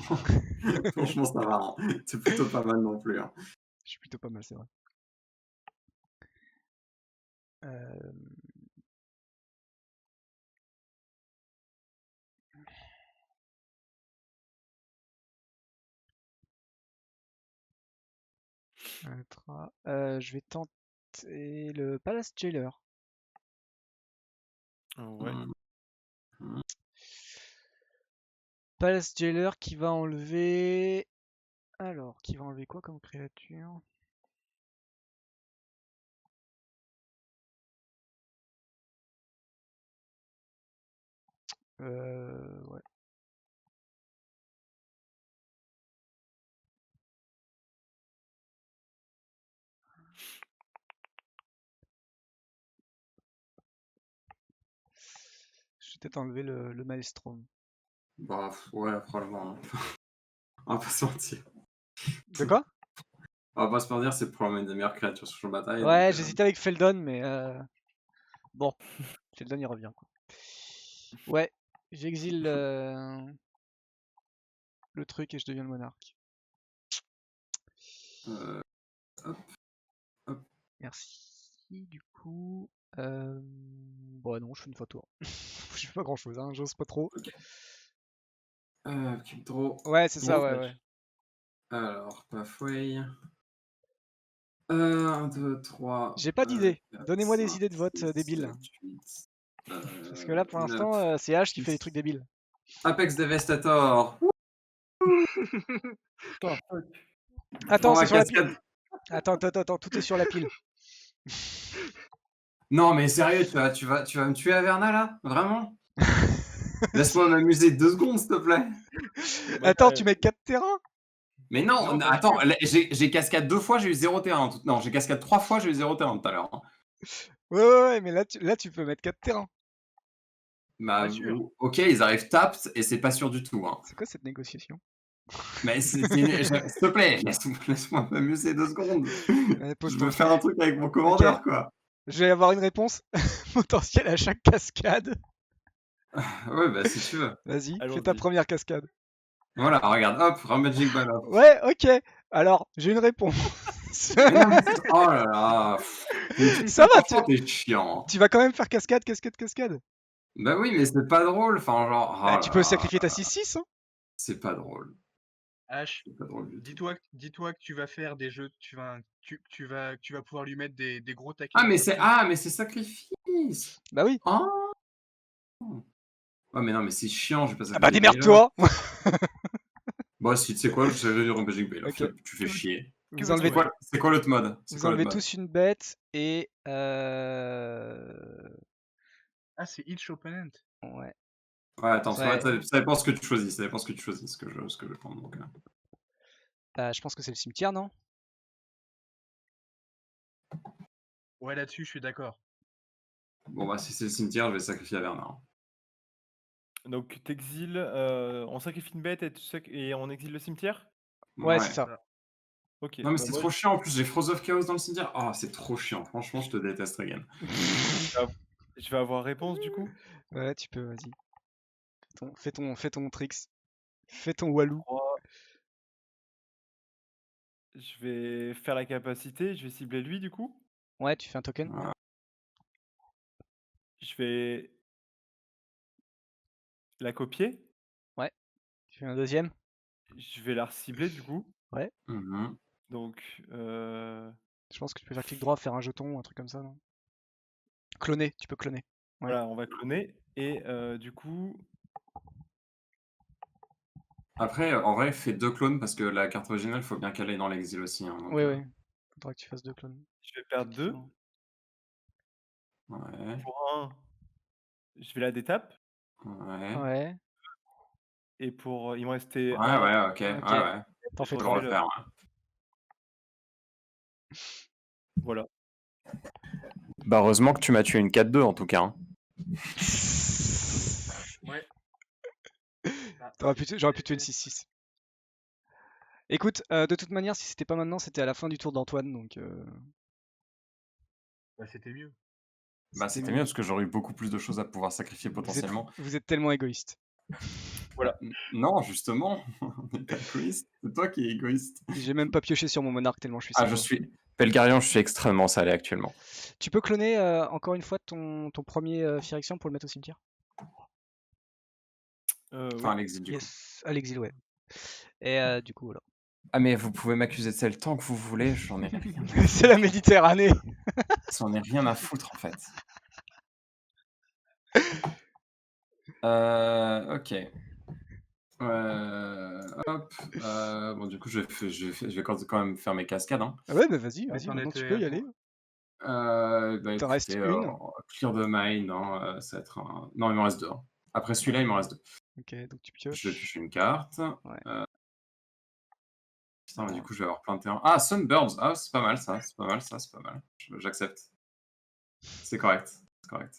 franchement ça va. Hein. C'est plutôt pas mal non plus. Hein. Je suis plutôt pas mal, c'est vrai. Je vais tenter le Palace Jailer. Ouais. Palace Jailer qui va enlever. Alors, qui va enlever quoi comme créature? Ouais. Je vais peut-être enlever le Maelstrom. Bah ouais, probablement. Hein. On va pas se mentir. De quoi? On va pas se mentir, c'est probablement une des meilleures créatures sur le champ de bataille. Ouais, donc, j'hésitais avec Feldon, mais bon, Feldon il revient quoi. Ouais, j'exile le truc et je deviens le monarque. Hop. Merci. Du coup, bon non, je fais une photo. Je fais pas grand chose, hein, j'ose pas trop. Ok. Keep draw. Ouais, c'est ça, ouais. Alors, Pathway. 1, 2, 3. J'ai pas d'idée. Donnez-moi des idées de vote débiles. Parce que là, pour l'instant, c'est H qui fait des trucs débiles. Apex Devastator. Attends, c'est sur la pile. Attends, tout est sur la pile. Non, mais sérieux, tu vas me tuer à Verna là? Vraiment? Laisse-moi m'amuser 2 secondes, s'il te plaît. Attends, tu mets 4 terrains? Mais non, attends, j'ai cascade 2 fois, j'ai eu 0 terrain. Non, j'ai cascade 3 fois, j'ai eu 0 terrain tout à l'heure. Hein. Ouais, mais là, tu peux mettre 4 terrains. Bah, ok, ils arrivent tapped et c'est pas sûr du tout. Hein. C'est quoi cette négociation? Mais s'il te plaît, laisse-moi m'amuser 2 secondes. Je veux faire un truc avec mon commandeur, quoi. Je vais avoir une réponse potentielle à chaque cascade. Ouais, bah si tu veux. Vas-y, fais ta première cascade. Voilà, regarde, hop, Magic Ball. Ouais, ok. Alors, j'ai une réponse. Mais non, mais oh là là. Ça va, Franchement, t'es chiant. tu vas quand même faire cascade, cascade, cascade. Bah oui, mais c'est pas drôle. Enfin, genre. Bah, Oh tu là peux là, sacrifier ta 6-6. Hein. c'est pas drôle. H, C'est pas drôle du tout. dis-toi que tu vas faire des jeux, tu vas pouvoir lui mettre des gros taquets. Ah, de mais poitrine. c'est sacrifice. Bah oui. Oh. Oh, mais non, mais c'est chiant, je vais pas Ah bah sacrifier démerde-toi. Bon, si, tu sais quoi, je vais dire en Magic Bale. Ok. Tu fais chier. Vous veux-tu enlevez, faire C'est quoi l'autre mode? C'est vous quoi l'autre enlevez mode? tous une bête et Ah, c'est each opponent. ouais. Ouais, attends, Ouais. ça dépend ce que tu choisis. Ça dépend ce que tu choisis, ce que je vais prendre. Donc, Bah, je pense que c'est le cimetière, non? Ouais, là-dessus, je suis d'accord. Bon, bah, si c'est le cimetière, je vais sacrifier à Bernard. Donc, t'exiles, on sacrifie une bête et on exile le cimetière? Ouais, c'est ça. Ok. Non, mais bah c'est moi, trop chiant. En plus, j'ai Frost of Chaos dans le cimetière. Ah, c'est trop chiant. Franchement, je te déteste, Regan. je vais avoir réponse du coup. Ouais, tu peux, vas-y. Fais ton tricks. Fais ton walou. 3. Je vais faire la capacité, je vais cibler lui du coup. Ouais, tu fais un token. Ouais. Je vais la copier. Tu fais un deuxième. Je vais la recibler du coup. Mhm. Donc, Je pense que tu peux faire clic droit, faire un jeton ou un truc comme ça, non? Cloner, tu peux cloner. Ouais. voilà, on va cloner. Et du coup, Après, en vrai, fais 2 clones parce que la carte originale, faut bien qu'elle aille dans l'exil aussi. Hein, donc, Oui, oui. Faudra que tu fasses 2 clones. je vais perdre 2. Effectivement. Ouais. Pour 1, je vais la détape. Ouais. Ouais. Et pour. Il me restait Ouais, 1. ouais, ok. Ok. Ouais, ouais. T'en fais Je Faut le 3. refais refaire. Ouais. Voilà. Bah, heureusement que tu m'as tué une 4-2 en tout cas. Hein. Ouais. J'aurais pu tuer une 6-6. Écoute, de toute manière, si c'était pas maintenant, c'était à la fin du tour d'Antoine, donc Bah, c'était mieux. Bah, c'était mieux parce que j'aurais eu beaucoup plus de choses à pouvoir sacrifier potentiellement. Vous êtes tellement égoïste. Voilà. Non, justement, on n'est pas égoïste. C'est toi qui es égoïste. J'ai même pas pioché sur mon monarque tellement je suis Ah, sympa. je suis. Pelgarion, je suis extrêmement salé actuellement. Tu peux cloner encore une fois ton premier Phyrexian pour le mettre au cimetière? Enfin, à l'exil du coup. Yes, à l'exil, ouais. Et du coup, voilà. Ah, mais vous pouvez m'accuser de ça le temps que vous voulez, j'en ai rien. C'est la Méditerranée. J'en ai rien à foutre en fait. Ok. Hop. Bon, du coup, je vais quand même faire mes cascades. Hein. Ah ouais, bah vas-y, Ouais, t'en maintenant tu étais peux à y toi. aller. Bah, T'en restes écoutez, une. Clear the Mind, hein, ça va être un... Non, il m'en reste 2. Hein. Après celui-là, il m'en reste 2. Ok, donc tu Je vais pioches. piocher une carte. Ouais. Putain, mais du coup, je vais avoir plein de terrains. Ah, Sunbirds. Ah, c'est pas mal ça. C'est pas mal ça. C'est pas mal. J'accepte. C'est correct. C'est correct.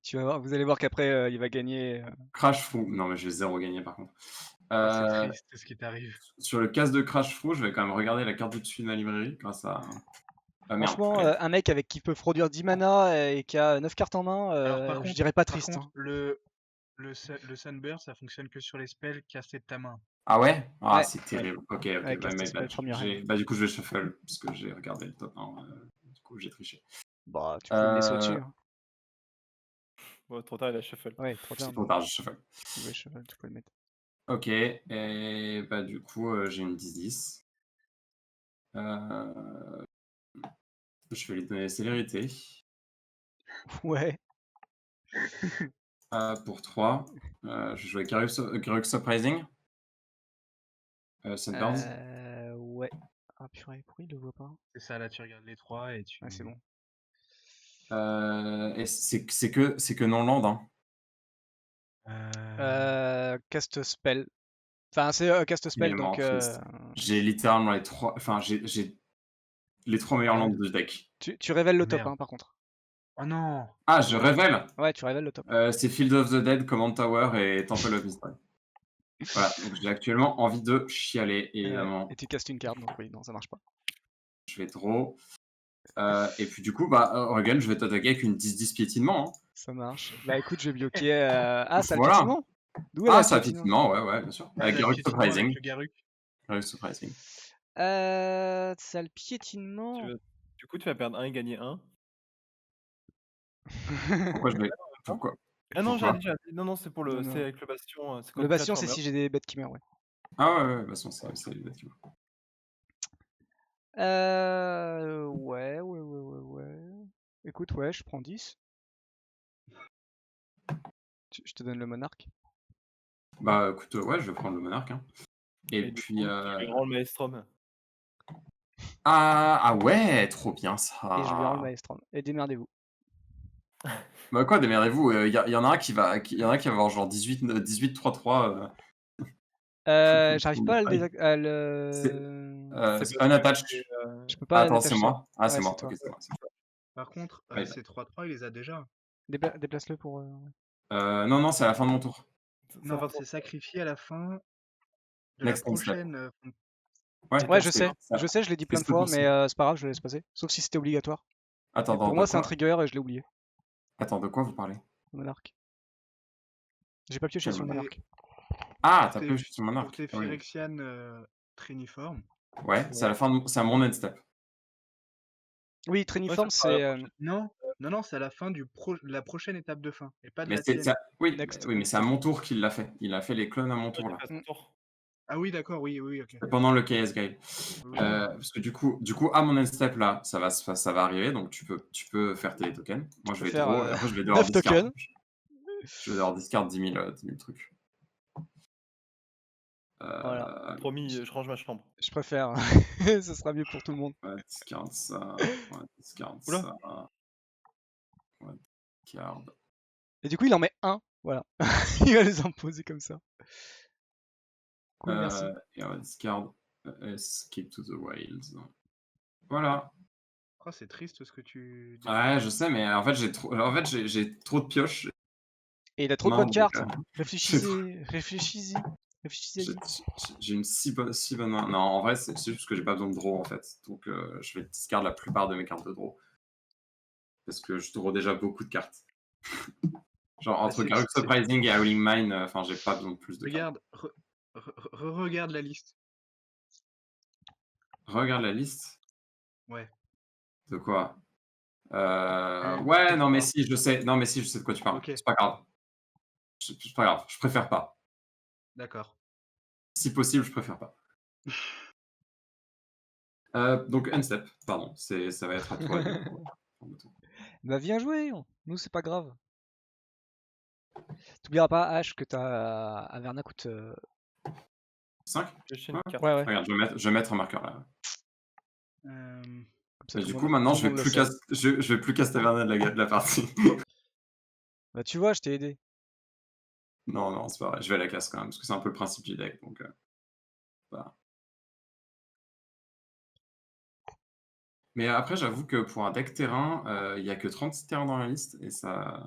Tu vas voir, vous allez voir qu'après il va gagner. Crash Fou. Non, mais j'ai 0 gagné par contre. C'est triste ce qui t'arrive. Sur le casse de Crash Fou, je vais quand même regarder la carte du dessus de ma librairie grâce à. Ah, merde. Franchement, un mec avec qui peut produire 10 mana et qui a 9 cartes en main, Alors, par je contre, dirais pas triste. Hein. le Sunburst, ça fonctionne que sur les spells castés de ta main. Ah ouais? Ah, Ouais. c'est terrible. Ok, Ouais, bah, caster spell, première règle. bah, du coup, je vais shuffle parce que j'ai regardé le top 1. Du coup, j'ai triché. Bah, tu peux le laisser au-dessus. Hein. Bon, trop tard, il a shuffle. Ouais, trop tard. C'est trop tard, je shuffle. Ouais, tu peux le mettre. Ok, et bah, du coup, j'ai une 10-10. Je vais lui donner célérité. Ouais. Pour 3. Je vais jouer Garruk Surprising. Sunbirds. Ouais. Ah purée, pourquoi il le voit pas? C'est ça, là, tu regardes les 3 et tu. Ouais, c'est bon. Et c'est que non-land. Hein. Cast spell. Enfin, c'est cast Il spell, est donc. mort, triste. J'ai littéralement les 3. Enfin, j'ai les 3 meilleures landes du deck. Tu révèles le top, Merde. hein, par contre. Oh non! Ah, je révèle! Ouais, tu révèles le top. C'est Field of the Dead, Command Tower et Temple of Mystery. Voilà, donc j'ai actuellement envie de chialer, évidemment. Et tu castes une carte, donc oui, non, ça marche pas. Je vais draw. Et puis du coup, Regan, je vais t'attaquer avec une 10-10 piétinement. Hein. Ça marche. Bah écoute, je vais bloquer. Ah, ça a le Voilà. piétinement. D'où elle a Ah, le ça, piétinement. piétinement, ouais, bien sûr. Avec Garruk Surprising. Le Garruk. Garruk Surprising. Ça a le piétinement. Du coup, tu vas perdre 1 et gagner 1. Pourquoi je vais. Pourquoi Ah non, Pourquoi j'ai dit. Non, c'est pour Non, le. non. C'est avec le bastion. C'est quand Le une bastion, créature c'est meurt. si j'ai des bêtes qui meurent, ouais. Ah ouais, ouais, bah, c'est les bâtiments. Ouais. Écoute, ouais, je prends 10. Je te donne le monarque. Bah écoute, ouais, je vais prendre le monarque. Hein. Et du puis. coup, tu lui rends le maelstrom. Ah ouais, trop bien Et je lui rends le ça. maelstrom. Et démerdez-vous. Bah quoi, démerdez-vous. Y en a un qui va avoir genre 18-3-3. J'arrive pas à le C'est C'est c'est parce que unattached. c'est, Je peux Ah, pas attends, c'est l'attacher. moi. Ah, c'est Ouais, moi. c'est toi. Ok, c'est moi. Par contre, Ouais. ces 3-3, il les a déjà. Déplace-le pour. Non, c'est à la fin de mon tour. Non, c'est sacrifié à la fin de la Next step. prochaine. Ouais, Ouais, je c'est sais, ça. je l'ai dit plein de C'est fois, pour mais ça. c'est pas grave, je le laisse passer. Sauf si c'était obligatoire. Attends, Et pour de moi, c'est un quoi trigger et je l'ai oublié. Attends, de quoi vous parlez Le monarque. J'ai pas pioché Quel sur le monarque monarque. Ah, Pour t'as tes, pu sur le pour monarque. tes Ah oui. Phyrexian triniformes. Ouais, c'est à la fin c'est à mon end step. Oui, Triniform, c'est. Non, c'est à la fin de la prochaine étape de fin, et pas de Mais la c'est tienne. oui, Next. oui, mais c'est à mon tour qu'il l'a fait. Il a fait les clones à mon tour là. Ah oui, d'accord, oui, ok. Pendant le KS Guide. Oui. Parce que du coup, à mon end step là, ça va arriver, donc tu peux faire tes tokens. Moi, je peux vais faire, draw, et après je vais 9 discard. tokens. Je vais devoir discard 10 000 trucs. Voilà. Promis, je range ma chambre. Je préfère. Ce sera mieux pour tout le monde. On va discard ça. On va discard Oula. ça. On va discard. Et du coup, il en met un. Voilà. Il va les imposer comme ça. Cool, merci. Et on va discard Escape to the Wilds. Voilà. Oh, c'est triste ce que tu dis. Ouais, je sais, mais en fait, j'ai trop de pioches. Et il a trop de Non, bonnes donc, cartes. j'ai Réfléchissez. j'ai une si bonne main. Non, en vrai, c'est juste que j'ai pas besoin de draw en fait. Donc, je vais discard la plupart de mes cartes de draw. Parce que je draw déjà beaucoup de cartes. Genre, entre Garruk Surprising et Howling Mine, enfin, j'ai pas besoin de plus de cartes. Regarde, regarde la liste. Regarde la liste. Ouais. De quoi Ouais, non, mais si, je sais. Non, mais si, je sais de quoi tu parles. Ok. C'est pas grave. C'est pas grave. Je préfère pas. D'accord. Si possible, je préfère pas. Donc, Unstep, pardon. Ça va être à toi. Bah, viens jouer. Nous, c'est pas grave. T'oublieras pas, H, que ta Averna coûte. 5 Ouais. Regarde, je vais mettre un marqueur là. Comme ça, Et du coup, maintenant, je vais plus caster Taverna de la partie. Bah, tu vois, je t'ai aidé. Non, c'est pas vrai. Je vais la casse quand même, parce que c'est un peu le principe du deck. Donc, voilà. Mais après, j'avoue que pour un deck terrain, il y a que 36 terrains dans la liste. Et ça.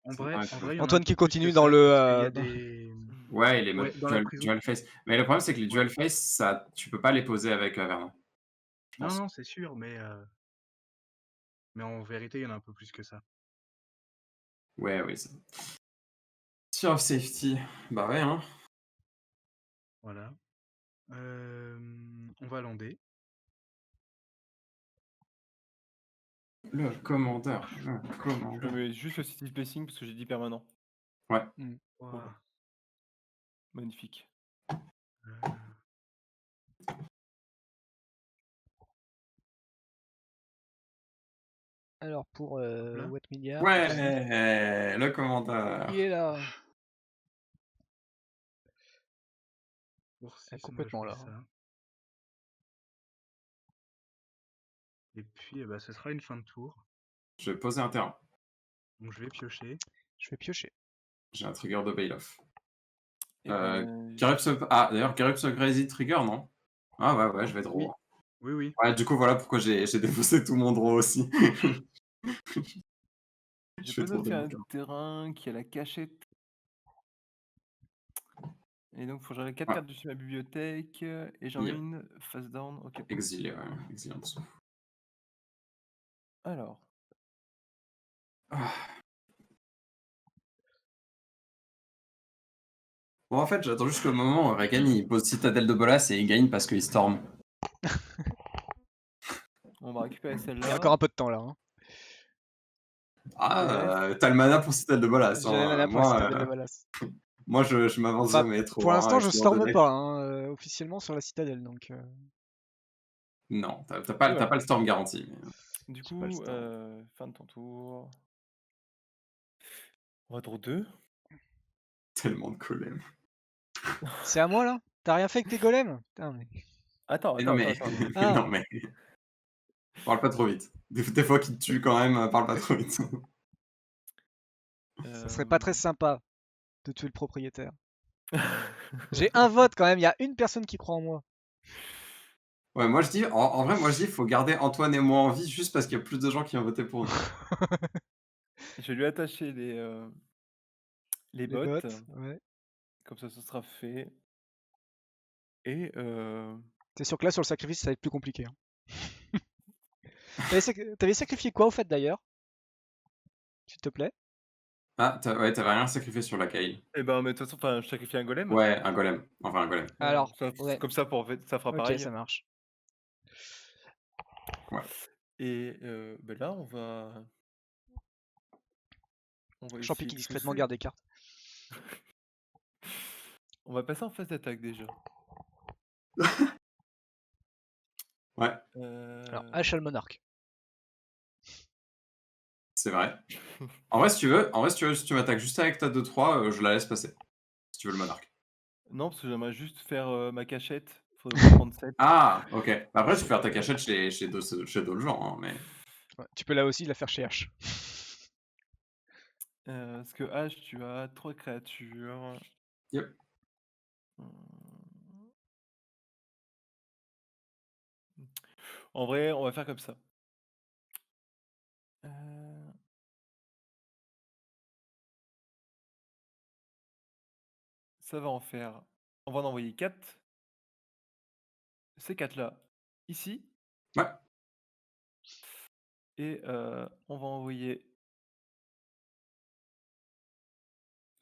En vrai, il y en a Antoine un qui peu plus continue que dans ça, le. parce qu'il y a des... Ouais, les modes dans la prison. dual face. Mais le problème, c'est que les dual face, ça, tu peux pas les poser avec Averna. Non, c'est sûr, mais en vérité, il y en a un peu plus que ça. Ouais, c'est... Fear of Safety. Bah ouais, hein. Voilà. On va lander. Le commandeur. Je mets juste le City Blessing parce que j'ai dit permanent. Ouais. Wow. Magnifique. Alors, pour Wet Media. Ouais, le commandeur. Il est là. Complètement là. Ça. Et puis, ce sera une fin de tour. Je vais poser un terrain. Donc, je vais piocher. J'ai un trigger de Bailoff. D'ailleurs, Garrux Crazy Trigger, non? Ah ouais, je vais draw. Oui. Ouais, du coup, voilà pourquoi j'ai défaussé tout mon draw aussi. j'ai pas noté un terrain qui a la cachette. Et donc, il faut que j'enlève 4 cartes dessus ma bibliothèque. Et j'en ai une face down. Ok. Exilé en dessous. Alors. Bon, en fait, j'attends juste le moment où Reagan il pose Citadelle de Bolas et il gagne parce qu'il storm. On va récupérer Il y a celle-là. encore un peu de temps là. Hein. T'as le mana pour Citadelle de Bolas. J'ai la mana pour la citadelle de Bolas. Moi, je m'avance Enfin, jamais trop. pour l'instant, hein, je avec ce genre de storme deck. pas hein, officiellement sur la citadelle. Donc, Non, t'as Et pas voilà. le storm garanti. Mais... Du J'ai pas le coup, storm. fin de ton tour. On va draw 2. Tellement de golems. c'est à moi là. T'as rien fait avec tes golems? Putain, mais... Attends, Mais non, mais... attends. mais Ah. non, mais... Parle pas trop vite. Des fois qu'il te tue quand même, parle pas trop vite. Ça serait pas très sympa de tuer le propriétaire. J'ai un vote quand même. Il y a une personne qui croit en moi. Ouais, moi je dis, en vrai, moi je dis, il faut garder Antoine et moi en vie juste parce qu'il y a plus de gens qui ont voté pour nous. Je vais lui attacher les bottes. Ouais. Comme ça, ce sera fait. Et T'es sûr que là, sur le sacrifice, ça va être plus compliqué. Hein. T'avais sacrifié quoi au fait d'ailleurs? S'il te plaît? Ah, ouais, t'avais rien sacrifié sur la Kayle. eh ben, mais de toute façon, je sacrifie un golem. Ouais, un golem. Enfin, un golem. Alors, Ça, ouais. comme ça, ça fera Ok, pareil. ça marche. Ouais. Et là, on va Champi essayer qui de discrètement pousser. garde des cartes. On va passer en phase d'attaque déjà. Ouais, Alors, Ashal Monarch. c'est vrai. En vrai, si tu veux, si tu m'attaques juste avec ta 2-3, je la laisse passer. Si tu veux le monarque. Non, parce que j'aimerais juste faire ma cachette. Faudrait prendre 7. Ah, ok. Après, tu peux faire ta cachette chez d'autres gens, hein, mais... Ouais, tu peux là aussi la faire chez H. Parce que H, tu as 3 créatures. Yep. En vrai, on va faire comme ça. Ça va en faire. On va en envoyer 4. Ces 4-là, ici. Ouais. Et on va envoyer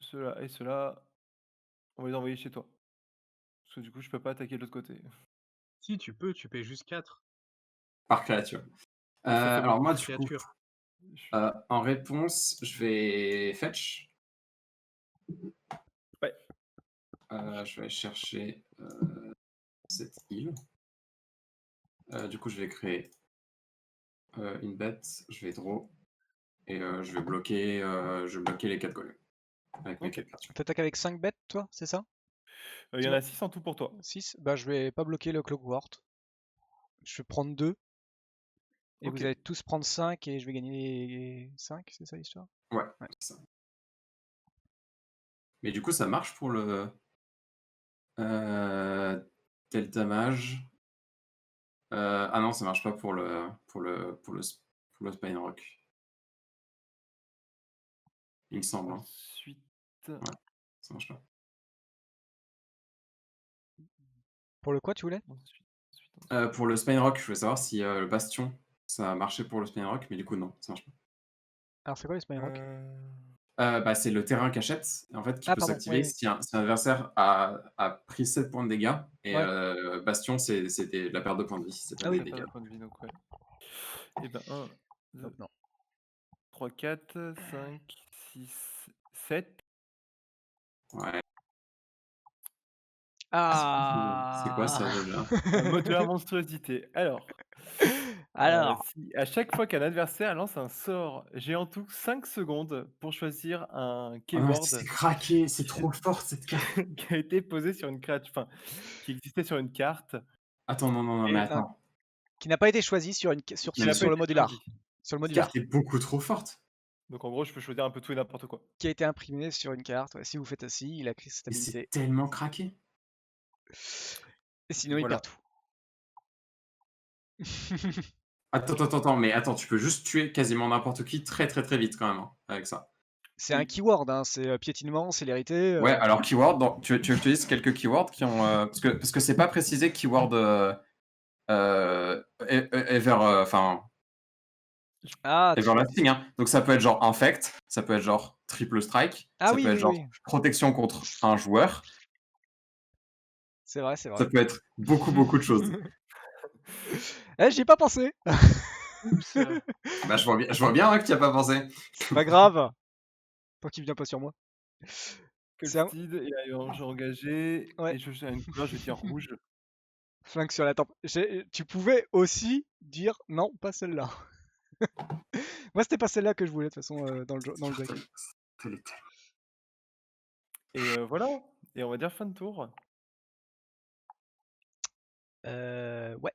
ceux-là et ceux-là. On va les envoyer chez toi. Parce que du coup, je peux pas attaquer de l'autre côté. Si, tu payes juste 4. Par créature. Ça fait Alors beaucoup moi, de du coup, créatures. en réponse, je vais fetch. Ouais. Je vais chercher cette île. Du coup, je vais créer une bête, je vais draw, et je vais bloquer les 4 golems. Avec mes Ok. 4 créatures. T'attaques avec 5 bêtes, toi, c'est ça? Il y en a 6 en tout pour toi. 6? Bah, je vais pas bloquer le Cloakwort. Je vais prendre 2. Et Ok. vous allez tous prendre 5 et je vais gagner 5, c'est ça l'histoire? Ouais, c'est ça. Mais du coup, ça marche pour le Delta Mage. Ah non, ça marche pas pour le Spine Rock. Il me semble. Hein. Ensuite. Ouais, ça marche pas. Pour le quoi, tu voulais? Pour le Spine Rock, je voulais savoir si le Bastion, ça marchait pour le Spine Rock, mais du coup, non, ça marche pas. Alors, c'est quoi le Spine Rock? C'est le terrain cachette, en fait, qui peut pardon, s'activer oui. si un adversaire a pris 7 points de dégâts. Et Ouais. Bastion, c'est la perte de points de vie. C'est pas Ah des oui. dégâts. Point de vie, donc ouais. Et ben 1, 2, Donc, non. 3, 4, 5, 6, 7. Ouais. C'est quoi ça Ah. déjà? Un moteur monstruosité. Alors, Alors, à chaque fois qu'un adversaire lance un sort, j'ai en tout 5 secondes pour choisir un Ah, keyword c'est craqué, c'est trop fort cette carte. qui a été posé sur une créature, enfin, qui existait sur une carte. Attends, non, mais attends. qui n'a pas été choisi sur Mais le modular. choisi. Sur le Cette modular. carte est beaucoup trop forte. Donc en gros, je peux choisir un peu tout et n'importe quoi. Qui a été imprimé sur une carte. Ouais, si vous faites ainsi, il a créé cette Mais c'est habilité. tellement craqué. Et sinon, il Voilà. perd tout. Attends, mais attends, tu peux juste tuer quasiment n'importe qui très vite quand même hein, avec ça. C'est un keyword, hein, c'est piétinement, célérité. Ouais, alors keyword, tu utilises quelques keywords qui ont parce que c'est pas précisé keyword ever, enfin Ah, Everlasting, hein. Donc ça peut être genre infect, ça peut être genre triple strike, Ah ça oui, peut être oui, genre oui. protection contre un joueur, C'est vrai, c'est ça vrai. peut être beaucoup de choses. Eh, j'y ai pas pensé. Oups. Bah, je vois bien hein, que tu n'y as pas pensé. C'est pas grave. Tant qu'il vient pas sur moi. C'est un... Colsteed, et alors j'ai engagé, Ouais, et je choisis une couleur, je vais dire rouge. flingue sur la tempe. Tu pouvais aussi dire non, pas celle-là. Moi, c'était pas celle-là que je voulais de toute façon dans le deck. Et voilà, et on va dire fin de tour. Ouais.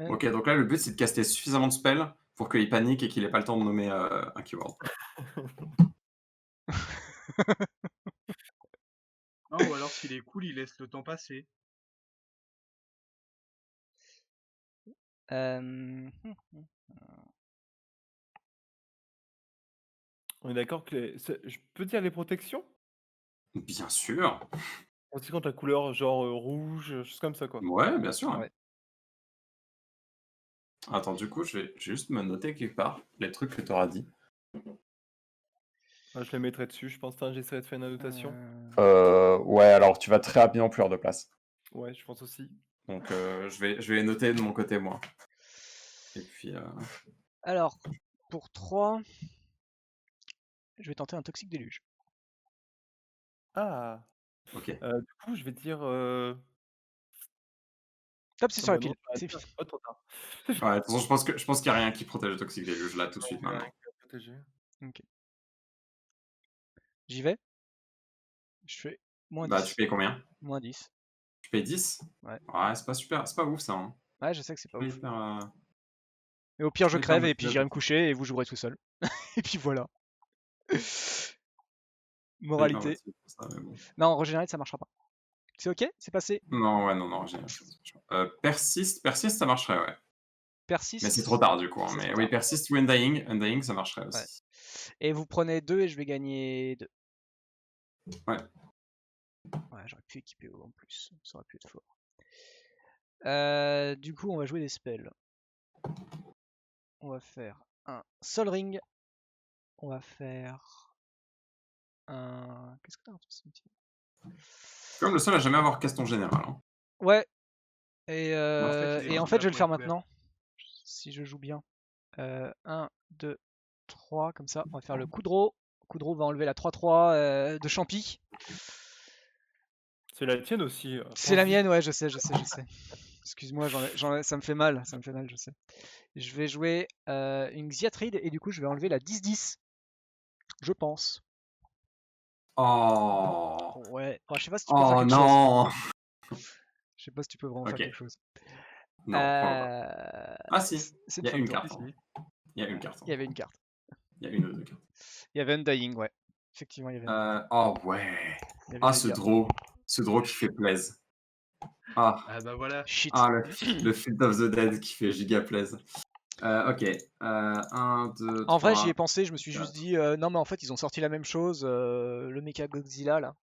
Ok, donc là, le but, c'est de caster suffisamment de spells pour qu'il panique et qu'il ait pas le temps de nommer un keyword. Non, ou alors s'il est cool, il laisse le temps passer. Euh, On est d'accord que je peux dire les protections? Bien sûr. Aussi contre la couleur genre rouge, chose comme ça quoi. Ouais, bien sûr. Ouais. Attends, du coup, je vais juste me noter quelque part les trucs que tu auras dit. Je les mettrai dessus, je pense. J'essaierai de faire une annotation. Ouais, alors tu vas très rapidement plus avoir de place. Ouais, je pense aussi. Donc je vais les noter de mon côté, moi. Et puis... Alors, pour 3, je vais tenter un toxique déluge. Ah, Ok. du coup, je vais dire. Top, c'est Oh sur la bah non, pile. j'arrête C'est pas. fini. Oh, trop tard. Ouais, de toute façon, je pense qu'il n'y a rien qui protège le toxique déluge là tout de Non, suite il y a rien maintenant. qui va protéger. Ok. J'y vais. Je fais moins Bah, tu 10. payes combien? Moins 10. Tu payes 10? Ouais. Ouais, c'est pas super, c'est pas ouf ça. Hein. Ouais, je sais que c'est pas Je ouf. vais faire, Et au pire, je je vais faire crève ma et puis petite j'irai me note. coucher et vous jouerez tout seul. Et puis voilà. Je vais faire ma Moralité. petite pour ça, mais bon. Non, Regenerate, ça marchera pas. C'est ok? C'est passé? Non, ouais, non, persiste, ça marcherait, ouais. Persiste. Mais c'est trop tard du coup. Hein. C'est Mais trop oui, tard. persiste ou Undying, Undying ça marcherait aussi. Ouais. Et vous prenez 2 et je vais gagner 2. Ouais. Ouais, j'aurais pu équiper en plus. Ça aurait pu être fort. Du coup, on va jouer des spells. On va faire un Sol Ring. On va faire un... Qu'est-ce que t'as dans ton cimetière? Comme le seul à jamais avoir caston général. Hein. Ouais. Et, En fait, il est et en juste fait, là je vais le pour faire les couverts. maintenant. Si je joue bien. 1, 2, 3, comme ça. On va faire le coup de draw. Le coup de draw va enlever la 3-3 de Champy. C'est la tienne aussi. C'est la pense-y. mienne, ouais, je sais. Excuse-moi, ça me fait mal, je sais. Je vais jouer une Xiatride et du coup, je vais enlever la 10-10. Je pense. Oh, Ouais, oh, je sais pas si tu peux faire quelque chose. non. Je sais pas si tu peux vraiment faire Ok. quelque chose. Non, probablement pas. Ah si, C'est il une y a fin de une tour. carte. Hein. Il y a une carte. Il y avait une carte. Il y a une ou deux cartes. Il y avait Undying, ouais. Effectivement, il y avait Undying. Oh ouais. Il y avait Ah, des ce gars. draw qui fait plaise. Ah, Ah bah voilà. Shit. le Field of the Dead qui fait giga plaise. Ok. 1, 2, En vrai, j'y ai 3, pensé, je me suis juste 4, dit, non, mais en fait, ils ont sorti la même chose, le Mecha Godzilla, là.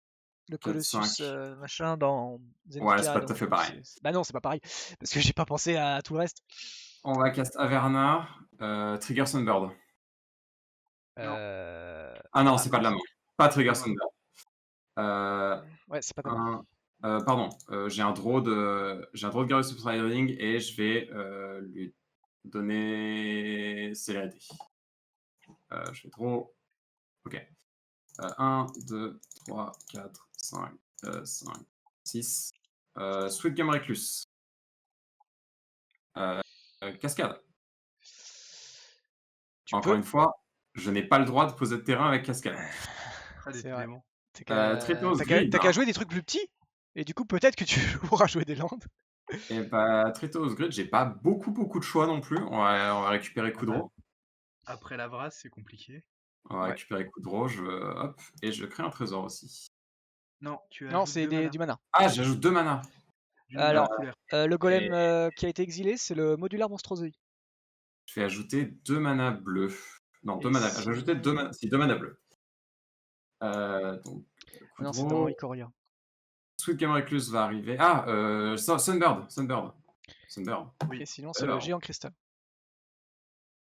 Le 4, Colossus 5. machin dans Ouais, c'est Zendikar, pas tout à donc fait pareil. bah non, c'est pas pareil, parce que j'ai pas pensé à tout le reste. On va cast Averna, Trigger Sunbird. Ah non, c'est pas de la main. Pas Trigger Sunbird. Ouais, c'est pas de la main. Pardon, j'ai un draw de Garrus Substriding et je vais lui donner célérité. Je vais draw. Ok. 1, 2, 3, 4, 5, 5, 6. Sweet Gum Recluse. Cascade. Tu Encore peux. une fois, je n'ai pas le droit de poser de terrain avec Cascade. Ah, C'est vrai. décidément. Tritos T'as Grid. qu'à jouer des trucs plus petits, et du coup, peut-être que tu pourras jouer des landes. Et bah, Tritos Grid, j'ai pas beaucoup de choix non plus. On va récupérer Kudro. Après la vrasse, c'est compliqué. On va Ouais. récupérer Kudro, hop, et je crée un trésor aussi. Non, tu Non, ajoutes c'est deux mana. du mana. Ah, j'ajoute 2 mana. D'une Alors, nouvelle couleur. le golem qui a été exilé, c'est le modular monstrosity. Je vais ajouter 2 mana bleus. Non, 2 Et mana. J'ai ajouté 2 mana. Si, 2 mana bleus. Donc, Ah non, c'est dans Kudro. Ikoria. Sweet Game Recluse va arriver. Ah, Sunbird. Et sinon, c'est le géant cristal.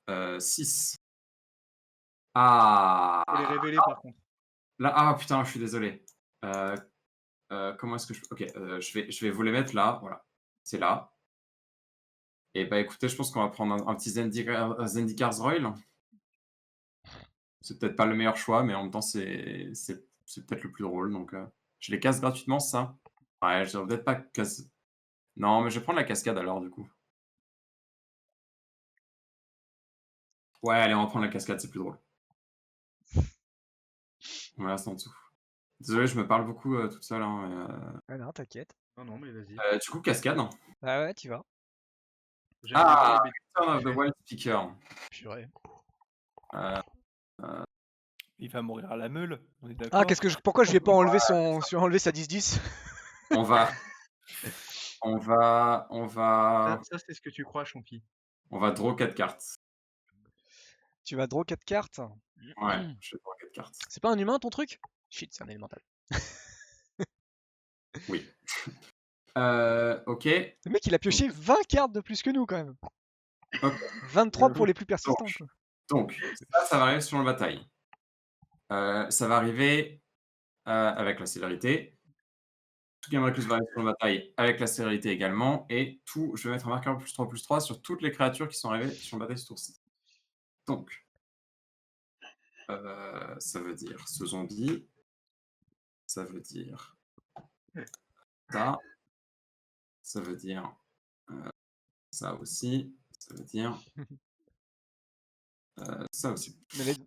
6. Faut les Ah révéler par contre. Là, ah putain, je suis désolé. Comment est-ce que je... Ok, je vais vous les mettre là, voilà. C'est là. Et bah écoutez, je pense qu'on va prendre un petit Zendikar Royal. C'est peut-être pas le meilleur choix, mais en même temps, c'est peut-être le plus drôle. Donc, je les casse gratuitement, ça. Ouais, je devrais peut-être pas casser. Non, mais je vais prendre la cascade alors, du coup. Ouais, allez, on va prendre la cascade, c'est plus drôle. Voilà, c'est en dessous. Désolé, je me parle beaucoup toute seule. Hein, Ah non, t'inquiète. Non, mais vas-y. du coup, cascade. Bah ouais, tu vas. J'avais déjà Ah, l'habitude. Return of the Wild Speaker. Purée. Euh, Il va mourir à la meule, on est Ah, d'accord? pourquoi je lui ai pas enlevé enlevé sa 10-10? on va... On va Ça, c'est ce que tu crois, Champi. draw 4 cartes. Tu vas draw 4 cartes. Ouais, je vais draw 4 cartes. C'est pas un humain ton truc? Shit, c'est un élémental. Oui. Ok. Le mec il a pioché 20 cartes de plus que nous quand même. Ok. 23 pour les plus persistantes. Donc, ça va arriver sur la bataille. Ça va arriver avec la célérité. Tout Game Recluse va arriver sur la bataille avec la célérité également. Et tout, je vais mettre un marqueur +3/+3 sur toutes les créatures qui sont arrivées sur la bataille ce tour-ci. Donc, ça veut dire ce zombie. Ça veut dire ça. Ça veut dire ça aussi. Ça veut dire ça aussi.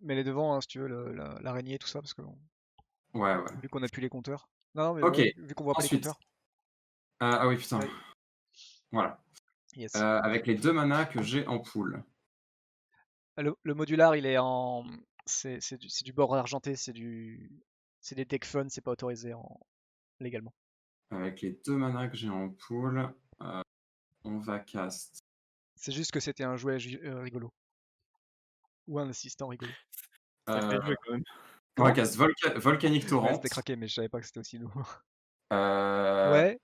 Mets-les devant hein, si tu veux, l'araignée et tout ça, parce que Ouais. vu qu'on a plus les compteurs. Non, mais Ok. ouais, vu qu'on voit pas les Ensuite. compteurs. Ah oui, putain. Ouais. Voilà. Yes. Avec les 2 manas que j'ai en pool. Le modular, il est en. C'est du bord argenté, c'est des deck fun, c'est pas autorisé légalement. Avec les 2 manas que j'ai en pool, on va cast. C'est juste que c'était un jouet rigolo. Ou un assistant rigolo. Ça fait jouer quand même. On va cast Volcanic Ouais, Torrent. c'était craqué, mais je savais pas que c'était aussi nouveau. Ouais. Ouais.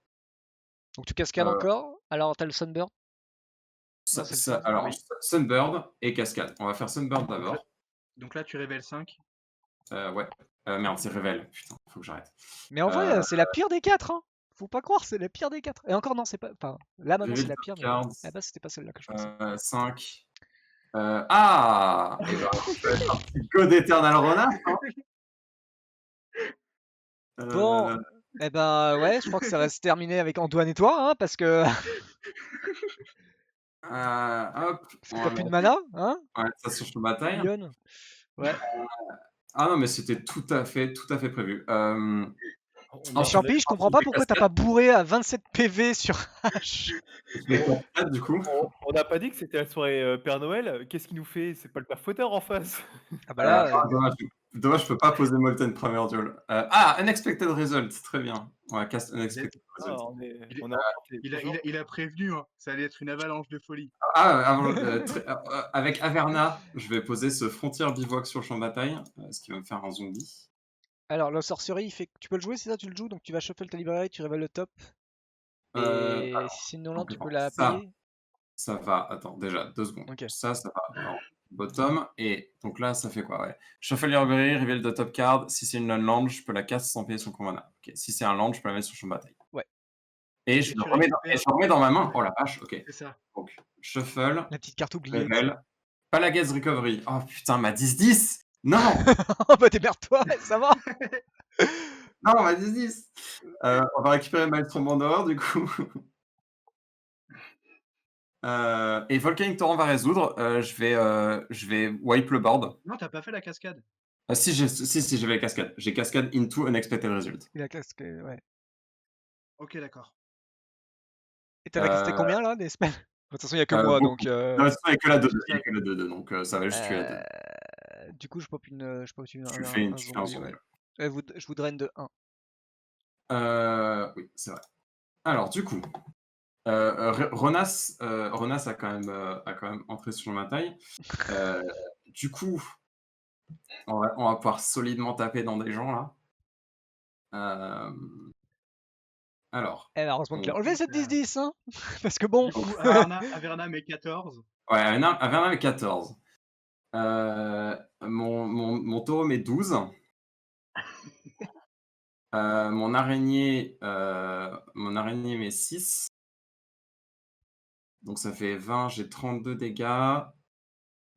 Donc tu cascades encore. Alors t'as le Sunburn. Non, c'est le Sun. Alors, Oui. Sunbird et cascade. On va faire Sunbird d'abord. Donc là, tu révèles 5. Ouais. Merde, c'est Révèle. Putain, faut que j'arrête. Mais en vrai, c'est la pire des 4. Hein. Faut pas croire, c'est la pire des 4. Et encore, non, c'est pas. Enfin, là maintenant, c'est la pire. Mais à la base, c'était pas celle-là que je pensais. 5. Et ben, un petit God Eternal Rona. Bon, eh ben ouais, je crois que ça reste terminé avec Antoine et toi, hein, parce que. Hop. Parce que t'as plus de mana, hein. Ouais, ça sur le bataille. Lyon. Ouais. Ah non, mais c'était tout à fait prévu. En Champi, je comprends pas pourquoi t'as pas bourré à 27 PV sur H. Du coup. On n'a pas dit que c'était la soirée Père Noël. Qu'est-ce qu'il nous fait? C'est pas le père fauteur en face. Ah bah là. Dommage, je peux pas poser Molten Primordial. Unexpected Result, très bien. On va cast Unexpected Result. Il a prévenu, hein. Ça allait être une avalanche de folie. Avec Averna, je vais poser ce Frontier Bivouac sur le champ de bataille, ce qui va me faire un zombie. Alors, la sorcerie, tu peux le jouer, c'est ça, tu le joues, donc tu vas shuffle ta librairie, tu révèles le top. Et si c'est non tu peux la payer. Ça va, attends, déjà, 2 secondes. Okay. Ça va en bottom, et donc là, ça fait quoi? Ouais. Shuffle librairie, reveal the top card. Si c'est une non-land, je peux la cast sans payer son mana. Okay. Si c'est un land, je peux la mettre sur le champ de bataille. Ouais. Et je le remets dans ma main. Oh la vache, ok. C'est ça. Donc, shuffle. La petite carte oubliée. Palagaze Recovery. Oh putain, ma 10-10! Non! Oh bah démerde-toi, ça va! Non, ma 10-10! On va récupérer Maelstrom Wanderer du coup. Et Volcanic Torrent va résoudre. Je vais wipe le board. Non, t'as pas fait la cascade. Si, j'avais la cascade. J'ai cascade into Unexpected Result. Il a cascade, ouais. Ok, d'accord. Et t'as casté combien là, des spells? De toute façon, il n'y a que moi, donc. Non, il n'y a que la 2, donc ça va juste tuer la 2. Du coup, je pop une. Tu fais un zombie. Ouais. Je vous draine de 1. Oui, c'est vrai. Alors, du coup. Ronas a quand même entré sur ma taille. Du coup, on va pouvoir solidement taper dans des gens là. Alors. Heureusement qu'il a enlevé cette 10-10, hein. Parce que bon. Du coup, Averna met 14. Ouais, Averna met 14. Mon taureau met 12. Mon araignée met 6. Donc ça fait 20, j'ai 32 dégâts.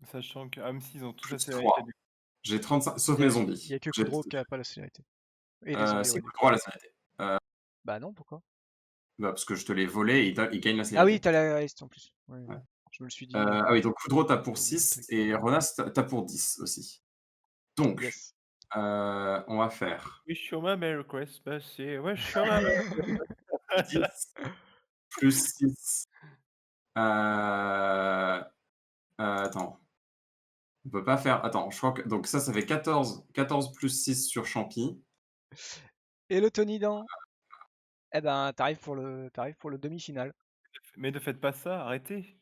Sachant que même s'ils ont tous la Plus célérité 3. J'ai 35, sauf Il mes y zombies. a que J'ai- Kudro qui a pas la célérité. Et les zombies, C'est ouais. coup droit la célérité. Bah non, pourquoi? Bah, parce que je te l'ai volé et il gagne la Ah oui, célérité. t'as la liste en plus. Ouais, Ouais. je me le suis dit. Ah oui, donc Coudreau, t'as pour j'ai oublié le 6 truc. et Ronas, t'as pour 10 aussi. Donc, Yes. on va faire Wish you a Merry Christmas, yeah, wish you a Merry 10 plus 6. Attends. On peut pas faire. Attends, je crois que. Donc ça fait 14. 14 plus 6 sur Champi. Et le Tonidan? Eh ben, t'arrives pour le demi-finale. Mais ne faites pas ça, arrêtez.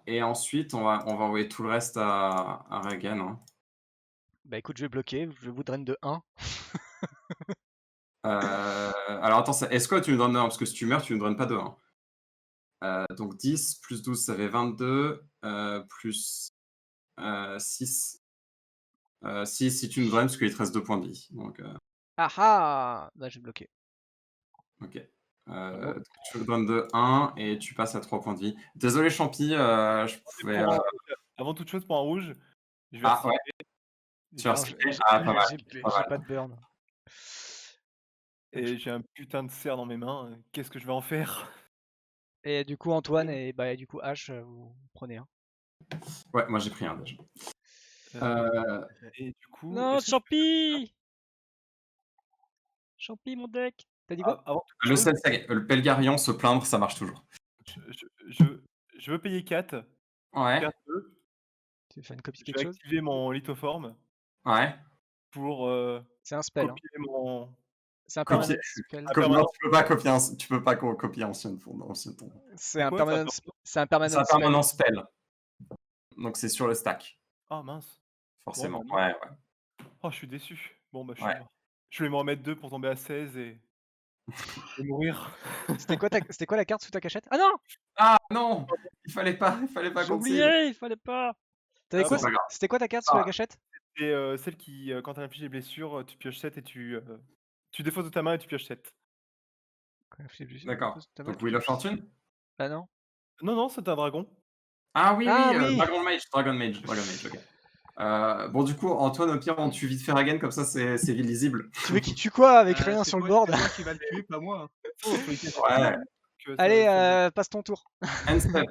Et ensuite, on va envoyer tout le reste à Reagan. Hein. Bah écoute, je vais bloquer, je vous draine de 1. Alors attends, est-ce que tu me donnes 1? Parce que si tu meurs, tu ne me donnes pas de 1. Donc 10 plus 12, ça fait 22. Plus 6. Si tu me donnes, parce qu'il te reste 2 points de vie. Donc, Ah ah! Bah je vais bloquer. ok. Bon. Donc, tu me donnes de 1 et tu passes à 3 points de vie. Désolé, Champi, je pouvais. Avant toute chose, pour un rouge, je vais Ah ouais, tu vas Non, recycler. Ah, pas mal. j'ai Pas mal. pas de burn. et j'ai un putain de cerf dans mes mains. Qu'est-ce que je vais en faire? Et du coup, Antoine et bah du coup H, vous prenez un. Ouais, moi j'ai pris un déjà. Et du coup, Non, est-ce que Champi! Champi, mon deck! T'as dit quoi? avant toute Le chose, le Pelgarion, se plaindre, ça marche toujours. je veux payer 4, Ouais, perdre 2. Tu veux faire une copie de Je quelque vais chose? activer mon lithoforme ouais. pour C'est un spell. Hein. copier mon. C'est un Copier. permanent spell. permanent. Non, tu peux pas copier tu peux pas copier ancien tour. C'est un quoi, ça, permanent, c'est un C'est permanent un spell. permanent spell. Donc c'est sur le stack, Ah mince. forcément. Bon, bah, Ouais. Oh, je suis déçu. Bon, bah, je suis Ouais. mort. Je voulais me remettre 2 pour tomber à 16 et mourir. C'était quoi la carte sous ta cachette? Ah non! Ah non, il fallait pas J'ai qu'on save. oublié, il fallait pas! T'avais Ah quoi? bon. C'est pas grave. C'était quoi ta carte sous la Ah. cachette? C'est celle qui, quand tu infliges des blessures, tu pioches 7 et tu défausses de ta main et tu pioches 7. D'accord. Donc Wheel of Fortune. Ah non? Non, c'est un dragon. Ah oui, Ah oui, oui! Dragon Mage, ok. Bon, du coup, Antoine, au pire, on tue vite fait Ragen, comme ça, c'est lisible. Tu veux qu'il tue quoi avec Bah, rien c'est sur le toi- board? C'est toi qui va le tuer, pas moi. Hein. Oh, faut y cacher Ouais. que ça- Allez, ça- passe ton tour. End step.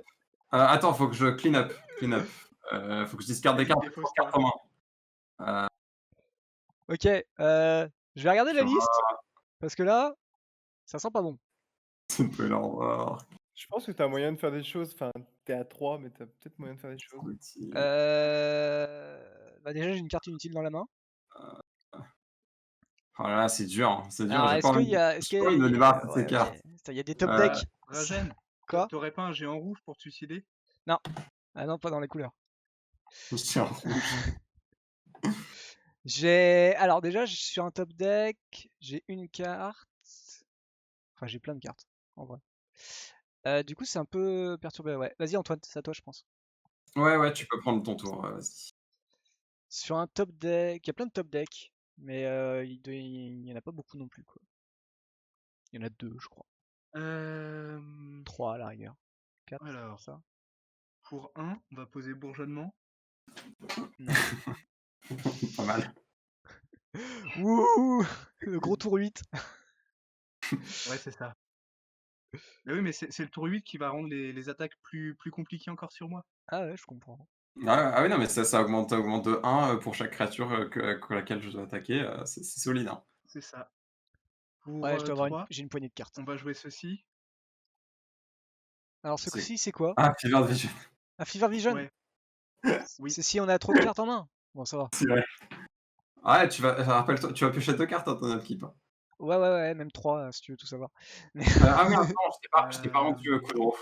Attends, faut que je clean up. Faut que je discarde des Vas-y, cartes, dépose-toi. cartes en main. Ok, je vais regarder la Sur liste, parce que là, ça sent pas bon. un peu l'envers. Je pense que t'as moyen de faire des choses. Enfin, t'es à 3, mais t'as peut-être moyen de faire des choses. Bah déjà, j'ai une carte inutile dans la main. Oh là là, c'est dur, hein, c'est dur. Alors, J'ai est-ce pas qu'il envie y a... Est-ce j'ai pas envie de me débarrasser de ouais, ces cartes. ok. Il y a des top decks. Ragen, Quoi? t'aurais pas un géant rouge pour te suicider? Ah non, pas dans les couleurs. Je suis en rouge. Alors déjà, je suis sur un top deck, j'ai une carte. Enfin, j'ai plein de cartes, en vrai. Du coup, c'est un peu perturbé, ouais. Vas-y, Antoine, c'est à toi, je pense. Ouais, tu peux prendre ton tour, vas-y. Sur un top deck, il y a plein de top decks, mais il y en a pas beaucoup non plus, quoi. Il y en a 2, je crois. 3 à la rigueur. 4, Alors. ça. Pour 1, on va poser bourgeonnement. Non. Pas mal. Wouh! Le gros tour 8. Ouais, c'est ça. Mais oui, mais c'est le tour 8 qui va rendre les attaques plus compliquées encore sur moi. Ah ouais, je comprends. Ah oui, non, mais ça augmente de 1 pour chaque créature laquelle je dois attaquer. C'est solide. Hein. C'est ça. Pour Ouais, je dois avoir 3, j'ai une poignée de cartes. on va jouer ceci. Alors, ce coup-ci, c'est quoi? Ah, Fever Vision. Un Fever Vision? Ouais. Oui. C'est si on a trop de cartes en main. Bon, ça va. C'est vrai. Ouais, rappelle-toi, tu vas piocher 2 cartes dans ton upkeep. Hein. Ouais, même 3 si tu veux tout savoir. Ah oui, attends, je t'ai pas rendu Kudro.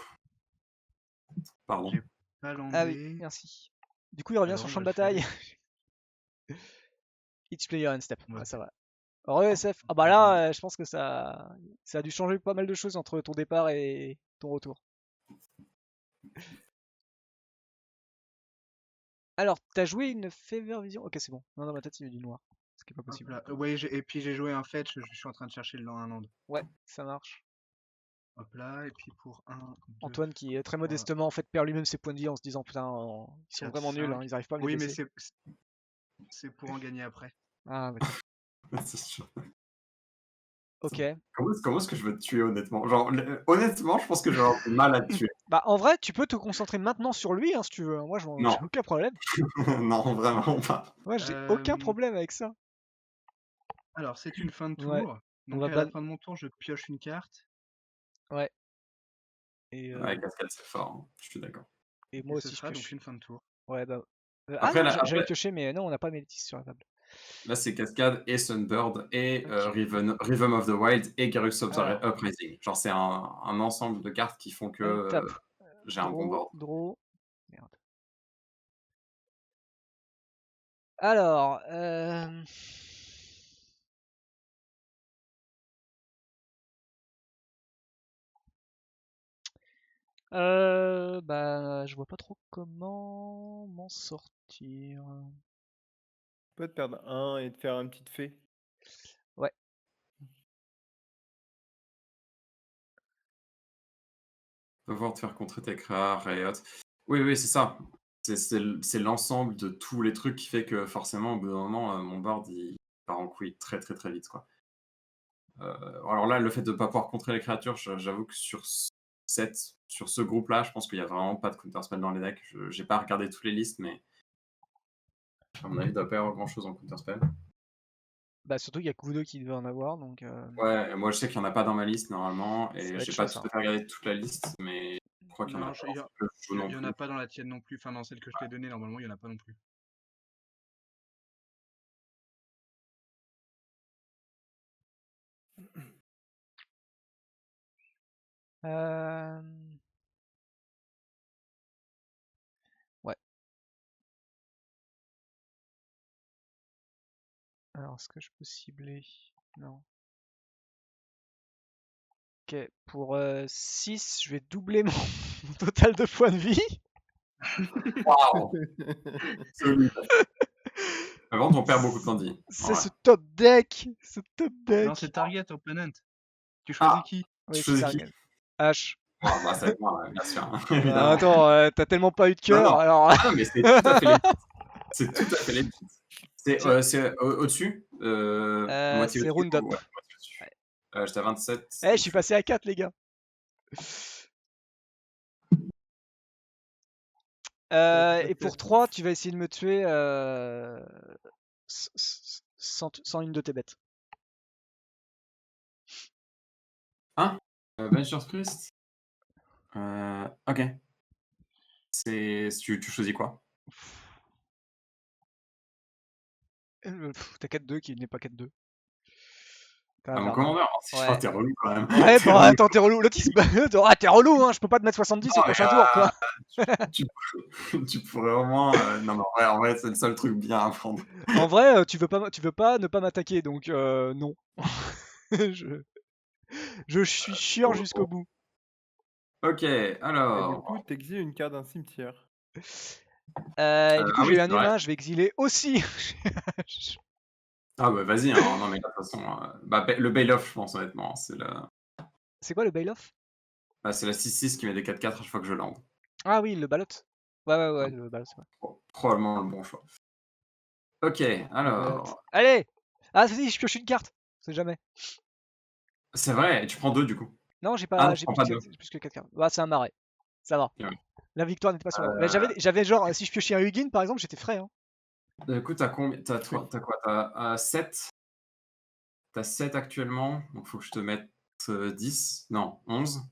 Pardon. J'ai pas l'emblée. Ah oui, merci. Du coup, il revient Alors, sur on champ de va le bataille. faire. Each player and step. Ouais. Ah, ça va. Alors, ESF. Ah bah là, je pense que ça a dû changer pas mal de choses entre ton départ et ton retour. Alors, t'as joué une Fever Vision? Ok, c'est bon. Non, dans ma tête, il y a du noir. Ce qui est pas Hop possible. là. Ouais, et puis j'ai joué un fetch, je suis en train de chercher un land. Ouais, ça marche. Hop là, et puis pour 1, 2, Antoine qui très 3, modestement en fait perd lui-même ses points de vie en se disant putain, ils sont 4, vraiment nuls, hein, 5. ils arrivent pas à me les Oui, mais baisser. c'est pour en gagner après. Ah, d'accord. C'est sûr. Ok. Comment est-ce que je veux te tuer honnêtement? Genre, honnêtement, je pense que j'aurais du mal à te tuer. Bah, en vrai, tu peux te concentrer maintenant sur lui, hein, si tu veux. Moi, j'ai Non. aucun problème. Non, vraiment pas. Moi, j'ai aucun Euh, problème avec ça. Alors, c'est une fin de Ouais. tour. On Donc va à ban. la fin de mon tour, je pioche une carte. Ouais. Et, Ouais, cascade, c'est fort, hein. Je suis d'accord. et Et moi ce aussi, je sera donc pioche. une fin de tour. Ouais, bah. Après, non, là, j'allais après, piocher, mais non, on n'a pas Métis sur la table. là, c'est Cascade et Sunbird et Ok. Rhythm of the Wild et Garrus Alors. Uprising. Genre, c'est un ensemble de cartes qui font que On tape. j'ai un bon board. Draw. Merde. Alors. Bah, je vois pas trop comment m'en sortir. Tu peux te perdre 1 et te faire une petite fée. Ouais. Pouvoir te faire contrer tes créas, Riot. Oui, c'est ça. C'est l'ensemble de tous les trucs qui fait que forcément, au bout d'un moment, mon board il part en couille très très très vite, quoi. Alors là, le fait de ne pas pouvoir contrer les créatures, j'avoue que sur ce groupe-là, je pense qu'il n'y a vraiment pas de counterspell dans les decks. J'ai pas regardé toutes les listes, mais à mon avis, il ne doit pas y avoir grand-chose en counterspell. Bah, surtout, il y a que vous deux qui devaient en avoir, donc. Ouais, moi je sais qu'il n'y en a pas dans ma liste normalement, Ça et va être j'ai chaud, pas ça. tout à fait regardé toute la liste, mais je crois qu'il y en a Non, pas dans celle que je joue non il y en plus. a pas dans la tienne non plus. Enfin, dans celle que je t'ai donnée, normalement, il y en a pas non plus. Euh... Ouais. Alors, est-ce que je peux cibler? Non. Ok, pour 6, je vais doubler mon total de points de vie. Waouh! Solide. Par contre, on perd beaucoup de points de vie. C'est Ouais. ce top deck! Ce top deck! Non, c'est Target Opponent. Tu choisis Ah, qui? Oui, tu c'est faisais ça, qui? regarde. H. Ah, bah, ça va être moi, ouais, bien sûr, Bah, évidemment. attends, t'as tellement pas eu de Non, cœur, non. alors. Non, mais c'est tout à fait legit. C'est tout à fait legit. C'est au-dessus? Moitié C'est au-dessus Roundup. ou ouais, moitié au-dessus. Ouais. J'étais à 27. Eh, je suis passé à 4, les gars. Et pour 3, tu vas essayer de me tuer sans une de tes bêtes. Hein? Banishers Priest? Ok. Tu choisis quoi? T'as 4-2 qui n'est pas 4-2. Ah, mon commandeur? Ouais. T'es relou quand même. Ouais, T'es bah relou. attends, t'es relou. L'autre, il se bat. Ah, t'es relou, hein. Je peux pas te mettre 70 au Non, prochain tour, quoi. tu pourrais au moins. Non, mais en vrai, c'est le seul truc bien à prendre. En vrai, tu veux pas ne pas m'attaquer, donc non. je suis chiant jusqu'au bout. Ok, Et du alors. coup, t'exiles une carte d'un cimetière. Et du coup, Ah j'ai oui, eu un c'est vrai. humain, je vais exiler aussi. Ah bah vas-y, hein. Non mais de toute façon, le bail-off, je pense honnêtement, C'est quoi le bail-off? c'est la 6-6 qui met des 4-4 à chaque fois que je lande. Ah oui, le ballot. Ouais, le ballot, c'est vrai. Probablement le bon choix. Ok, alors. Allez! Ah, si, je pioche une carte. C'est jamais. C'est vrai, et tu prends 2 du coup. Non, j'ai Ah non, pas, tu j'ai prends plus, pas 2. plus que 4 cartes. Bah, c'est un marais. Ça va. Ouais. La victoire n'était pas sur moi. Mais j'avais genre, si je piochais un Hugin par exemple, j'étais frais. Hein. Écoute, t'as combien? T'as quoi? T'as 7. T'as 7 actuellement, donc faut que je te mette 10. Non, 11.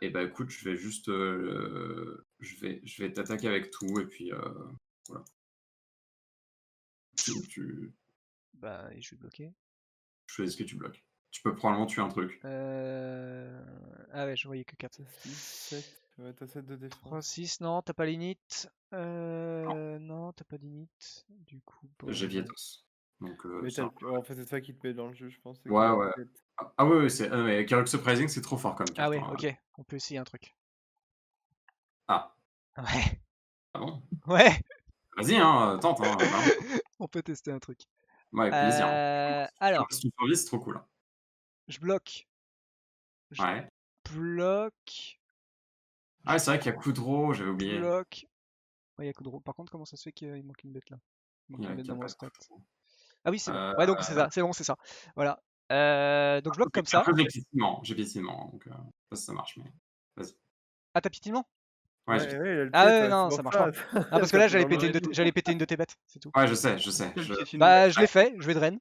Et bah écoute, je vais juste. Je vais t'attaquer avec tout, et puis voilà. Bah, et je vais bloquer. Je choisis ce que tu bloques. Tu peux probablement tuer un truc. Ah ouais, je voyais que 4. 6, 7. Ouais, t'as 7 de 3, défense. 6, non, t'as pas l'init. Non, t'as pas d'init. Du coup, J'ai Vietos. Donc, Mais en fait, c'est ça qui te met dans le jeu, je pense. Ouais. Ah oui, mais Garrux Surprising, c'est trop fort comme carte. Ah ouais, hein. ok. On peut essayer un truc. Ah. Ouais. Ah bon? Ouais, Vas-y, hein, tente, hein, balance. on peut tester un truc. Ouais, avec plaisir. Hein. Alors, Si tu survis, c'est trop cool. Hein. je bloque. Je Ouais. bloque. Ah, ouais, Je c'est vrai qu'il y a Kudro, j'avais oublié. bloque. Ouais, il y a Kudro. Par contre, comment ça se fait qu'il manque une bête là? Il manque Il y une a, bête qu'il y dans a mon pas stat. Kudro. Ah oui, c'est bon. Euh, Ouais, donc c'est ça. C'est bon, c'est ça. Voilà. Donc je bloque comme ça. Après, j'ai piétinement, donc ça marche, mais vas-y. Ah, t'as piétinement? Ouais, Ouais, ouais, il a le Ah piète, ouais, c'est non, ça pour marche ça. pas. Ah, parce que Ça là, fait vraiment Ouais, j'allais péter une de tes bêtes, c'est tout. Ouais, je sais. quel Je... piétinement. Bah, je l'ai fait, je vais drain.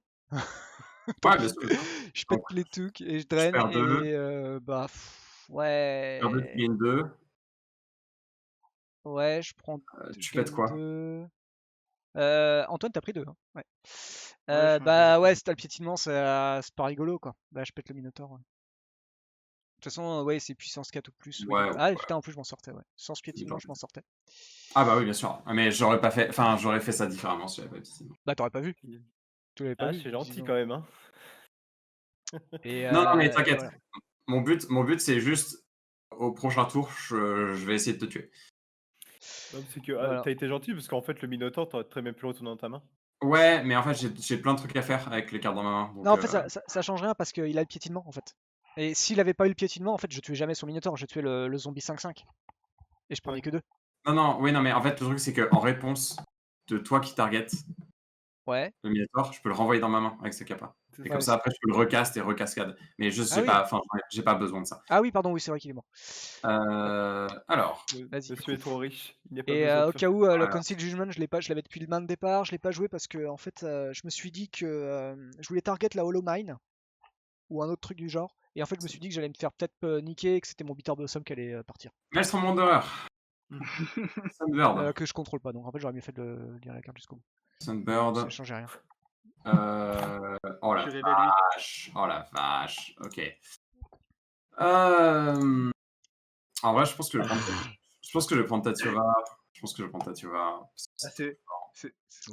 Tant Ouais, pis. bien sûr. Je pète Donc, les trucs et je je drain perds 2. et bah Je perds 2, tu ouais. gagnes 2. Ouais, je prends. Je Tu pètes gagne quoi? 2. Antoine, t'as pris 2. Hein. Ouais. Ouais, je suis un Bah peu- ouais, si t'as le piétinement, c'est pas rigolo quoi. Bah, je pète le Minotaur. Ouais. De toute façon, ouais, c'est puissance 4 ou plus. Oui. Ouais, Ah ouais, putain, en plus, je m'en sortais. Ouais. Sans ce c'est piétinement, pas- je m'en sortais. Ah bah oui, bien sûr. Mais j'aurais pas fait... Enfin, j'aurais fait ça différemment si j'avais pas piétinement. Bah, t'aurais pas vu. Tu l'avais pas Ah, vu. c'est gentil Disons. quand même, hein. Et Non, mais t'inquiète. voilà. Mon but, c'est juste... Au prochain tour, je vais essayer de te tuer. Non, c'est que Voilà. t'as été gentil parce qu'en fait, le Minotaur, t'aurais très bien pu le retourner dans ta main. Ouais, mais en fait, j'ai plein de trucs à faire avec les cartes dans ma main. Non, Donc, en fait, ça change rien parce qu'il a le piétinement en fait. Et s'il avait pas eu le piétinement, en fait, je tuais jamais son Minotaur, je tuais le zombie 5-5. Et je prenais Ouais. que 2. Non, mais en fait, le truc, c'est qu'en réponse de toi qui target Ouais. le Minotaur, je peux le renvoyer dans ma main avec sa capa. C'est Et ça. comme Ouais, ça, après, je peux le recast et recascade. Mais juste, Ah oui. j'ai pas besoin de ça. Ah oui, pardon, oui, c'est vrai qu'il est mort. Alors, Vas-y. Monsieur est trop riche. Il n'y a pas Et besoin de au faire cas où, le voilà. Conceal Judgment, je l'avais depuis le main de départ, je l'ai pas joué parce que en fait, je me suis dit que je voulais target la Hollow Mine ou un autre truc du genre. Et en fait, je me suis dit que j'allais me faire peut-être niquer et que c'était mon Bitter Blossom qui allait partir. Maelstrom Wanderer, Sunbird, Que je contrôle pas, donc en fait, j'aurais mieux fait de lire la carte jusqu'au bout. Ça Sunbird. changeait rien. Oh la Tu révèles 8. vache, oh la vache. Ok. En vrai, je pense que je vais prendre Tatiova. Je pense que je vais prendre Tatiova. Ah,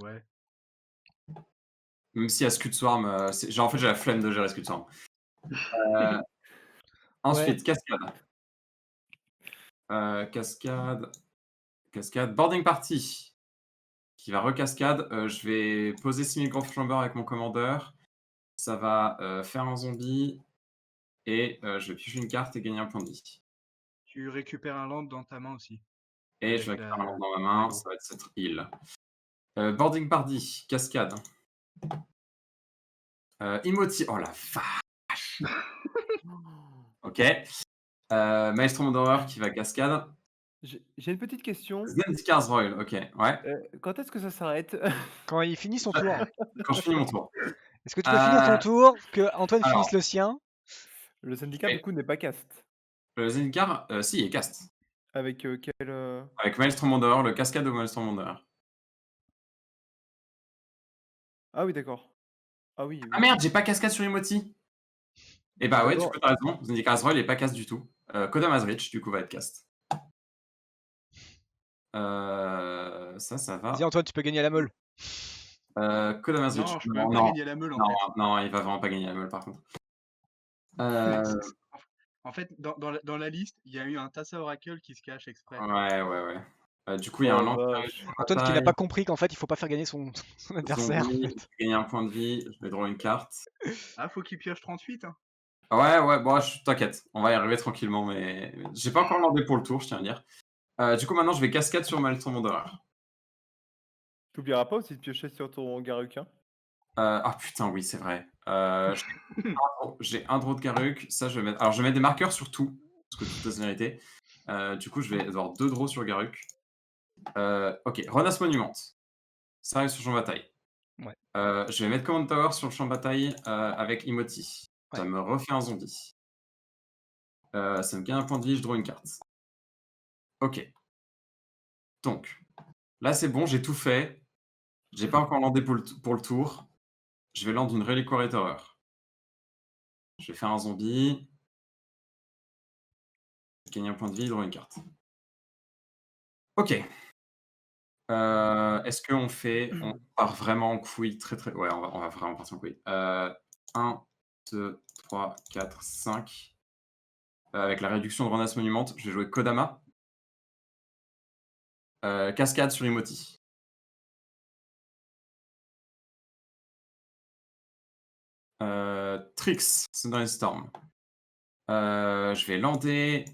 ouais. Même si à Scud Swarm, en fait, j'ai la flemme de gérer Scud Swarm. Ouais. Ensuite, Cascade. Cascade. Boarding Party. Qui va recascade. Je vais poser 6000 Grand Chamber avec mon commandeur. Ça va faire un zombie. Et je vais piocher une carte et gagner un point de vie. Tu récupères un land dans ta main aussi. Et Avec je vais récupérer un la- land dans ma main. l'aggro. Ça va être cette heal. Boarding Party. Cascade. Emoti. Oh la vache. Ok. Maestro Wanderer qui va cascade. J'ai une petite question. Zendikars Royal. Ok. Ouais. Quand est-ce que ça s'arrête? Quand il finit son tour. Quand je finis mon tour. Est-ce que tu peux finir ton tour, que Antoine alors. finisse le sien? Le syndicat, Ouais. du coup, n'est pas cast. Le Zendikar, si, il est cast. Avec quel. Avec Maelstrom Wanderer, le cascade de Maelstrom Wanderer. Ah oui, d'accord. Ah oui. Ah merde, j'ai pas cascade sur Emoti. Et bah ouais, tu Bon. peux, t'as raison. Zendikar Royal est pas cast du tout. Kodam Azrich, du coup, va être cast. Ça va. Vas-y, Antoine, tu peux gagner à la meule. Kodam Azrich. Non, je peux même pas gagner la meule en fait. Non, il va vraiment pas gagner la meule par contre. En fait, dans la liste, il y a eu un Tassa Oracle qui se cache exprès. Ouais. Du coup, il y a un Oh, lance. vache. Antoine qui n'a pas compris qu'en fait, il faut pas faire gagner son adversaire. Zombie, je vais gagner un point de vie. Je vais draw une carte. Ah, faut qu'il pioche 38. Hein. Ouais, bon, t'inquiète. On va y arriver tranquillement, mais j'ai pas encore demandé pour le tour, je tiens à dire. Du coup, maintenant, je vais cascade sur Maelstrom Wanderer. T'oublieras pas aussi de piocher sur ton Garukin. Ah putain, oui, c'est vrai. J'ai un draw de Garruk. Ça, je vais mettre. Alors, je vais mettre des marqueurs sur tout, parce que toute la vérité. Du coup, je vais avoir 2 draws sur Garruk. Ok, Renas Monument. Ça arrive sur le champ de bataille. Ouais. Je vais mettre Command Tower sur le champ de bataille avec Emoti. Ça Ouais. me refait un zombie. Ça me gagne un point de vie, je draw une carte. Ok. Donc, là, c'est bon, j'ai tout fait. J'ai pas encore landé pour le tour. Je vais land une Reliquary Tower. Je vais faire un zombie. Gagner un point de vie, draw une carte. Ok. Est-ce qu'on part vraiment en couille très très. Ouais, on va vraiment partir en couille. 1, 2, 3, 4, 5. Avec la réduction de Renas Monument, je vais jouer Kodama. Cascade sur Imoti. Trix, Thunderstorm. Je vais lander.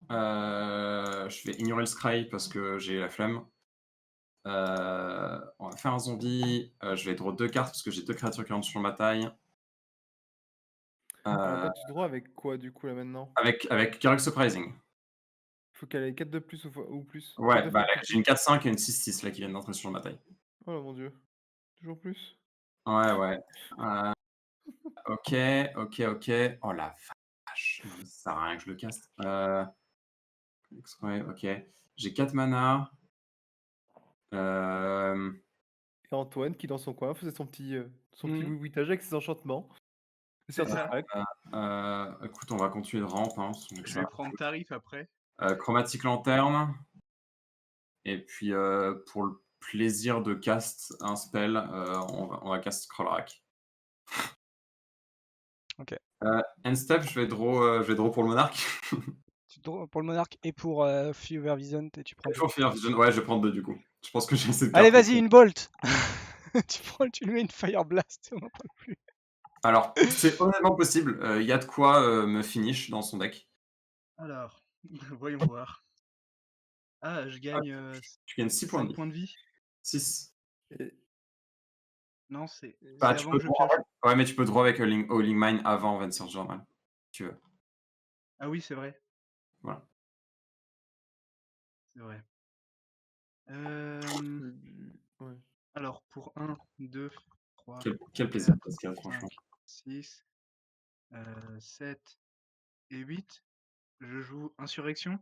Je vais ignorer le scry parce que j'ai la flemme. On va faire un zombie. Je vais draw 2 cartes parce que j'ai 2 créatures qui rentrent sur ma taille. Alors toi, tu draws avec quoi du coup là maintenant? Avec Kirk Surprising. Faut qu'elle ait 4 de plus ou plus. Ouais, 4 de bah, plus là, ou j'ai une plus. 4-5 et une 6-6 là qui viennent d'entrer sur ma taille. Oh là, mon dieu. Toujours plus. Ouais. Ok. Oh la vache. Ça sert à rien que je le caste. Ouais, ok. J'ai 4 mana. Et Antoine qui dans son coin faisait son petit Mhm. oui-witage avec ses enchantements. C'est Sur ça. Track. Écoute, on va continuer de rampe. Hein, Je vais prendre tarif après. Chromatic Lanterne. Et puis, pour le plaisir de cast un spell, on va cast Scrollrack. Ok. End step, je vais draw pour le monarque. Tu draws pour le monarque et pour Fever Vision, tu prends Il deux. faut finir Vision. Ouais, je vais prendre 2 du coup. Je pense que j'ai assez de Allez, cartes. vas-y, une bolt. Tu lui mets une Fire Blast, on n'en parle plus. Alors, c'est honnêtement possible. Il y a de quoi me finish dans son deck. Alors, voyons voir. Ah, je gagne Tu gagnes 6 points de 5 vie. points de vie. 6. Et Non, c'est Bah, c'est tu avant peux que je draw. pioche. Ouais, mais tu peux draw avec Howling Mine avant Venser Journal. Si tu veux. Ah oui, c'est vrai. Voilà. C'est vrai. ouais. Alors, pour 1, 2, 3, Quel plaisir, 4, Pascal, 5, franchement. 6, 7 et 8. Je joue Insurrection.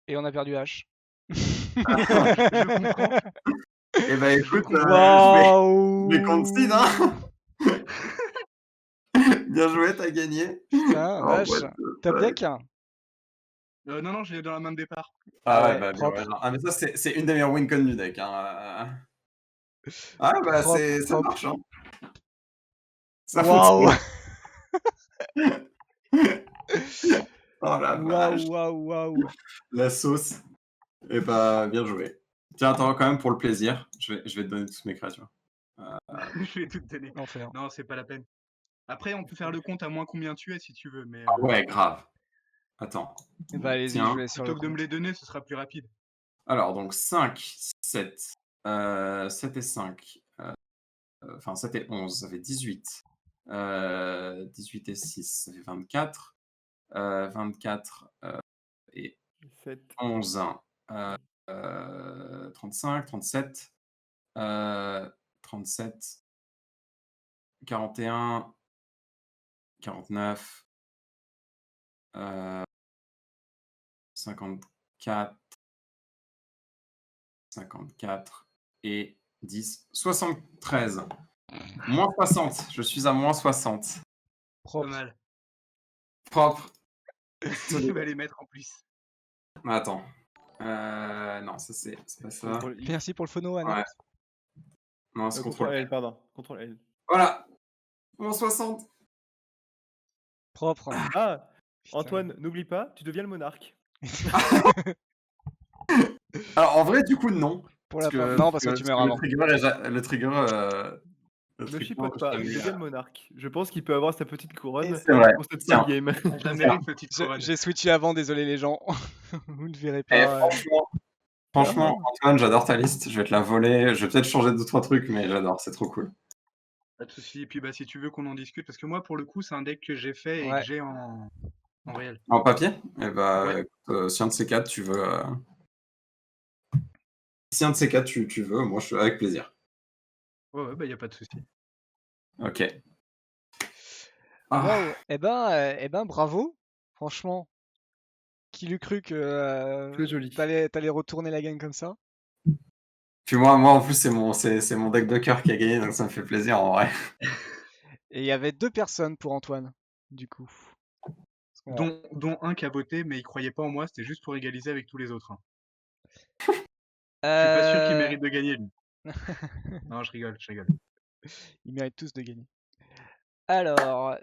Et on a perdu H. Je comprends. Eh ben, Je écoute, comprends. je vais concede, hein. Bien joué, t'as gagné. Putain, Oh, vache. what the Top fuck. deck. Non, je l'ai dans la main de départ. Ah ouais, Ouais, bah bien propre. ouais. Ah mais ça c'est une des meilleures win con du deck. Hein. Ah bah Propre, ça propre. marche. Hein. Ça Waouh. fonctionne. Oh la vache. Waouh. La sauce. Et bah bien joué. Tiens, attends, quand même pour le plaisir, je vais te donner toutes mes créatures. Je vais tout te donner. L'enfer. Non, c'est pas la peine. Après, on peut faire le compte à moins combien tu es si tu veux, mais Ah ouais, grave. Attends. Bah allez-y, je Tiens. vous laisse sur le plutôt que de me compte. les donner, ce sera plus rapide. Alors donc 5, 7. 7 et 5. Enfin 7 et 11, ça fait 18. 18 et 6, ça fait 24. 24 et 7. 11, 35, 37, 37, 41, 49, 54, 54 et 10, 73. Moins 60, je suis à moins 60. Pas Propre. mal. Propre. Je vais les mettre en plus. Attends. Non, ça c'est pas ça. Contrôle I. Merci pour le phono, Anna. Ouais. Non, c'est Contrôle contrôle. L, pardon. Contrôle L. Voilà. Moins 60. Propre. Ah, Putain. Antoine, n'oublie pas, tu deviens le monarque. Alors en vrai, du coup, non. Pour la fin. Non, parce que tu meurs avant. Le trigger. Ne chipote pas, il devient le monarque. Je pense qu'il peut avoir sa petite couronne C'est vrai. pour cette Tiens. fin de game. Je la mérite, petite couronne. J'ai switché avant, désolé les gens. Vous ne verrez Eh, pas. franchement, Antoine, j'adore ta liste. Je vais te la voler. Je vais peut-être changer 2-3 trucs, mais j'adore. C'est trop cool. Pas de soucis. Et puis, bah, si tu veux qu'on en discute, parce que moi, pour le coup, c'est un deck que j'ai fait et Ouais. que j'ai en réel. En papier? Eh bah, Ouais. écoute, si un de ces quatre, tu veux. Si un de ces quatre, tu veux, moi, je suis avec plaisir. Ouais, bah, y a pas de souci. Ok. Ah. Waouh. Eh ben, bravo. Franchement. Qui l'eût cru que C'est joli. t'allais retourner la game comme ça? Puis moi, en plus, c'est mon deck de cœur qui a gagné, donc ça me fait plaisir en vrai. Et il y avait 2 personnes pour Antoine, du coup. Dont un qui a voté, mais il croyait pas en moi, c'était juste pour égaliser avec tous les autres. Hein. Je suis Euh... pas sûr qu'il mérite de gagner, lui. Non, je rigole. Ils méritent tous de gagner. Alors,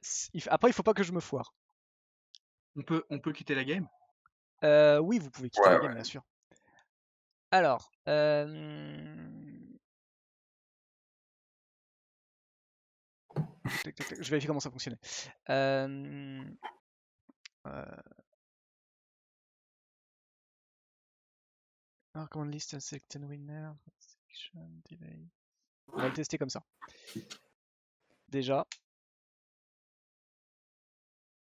après, il faut pas que je me foire. On peut quitter la game? Oui, vous pouvez quitter Ouais, la game, bien sûr. Alors, tac, tac, tac, je vérifie comment ça fonctionnait. Euh, Recommend list selected winner. Selection delay. On va le tester comme ça. Déjà.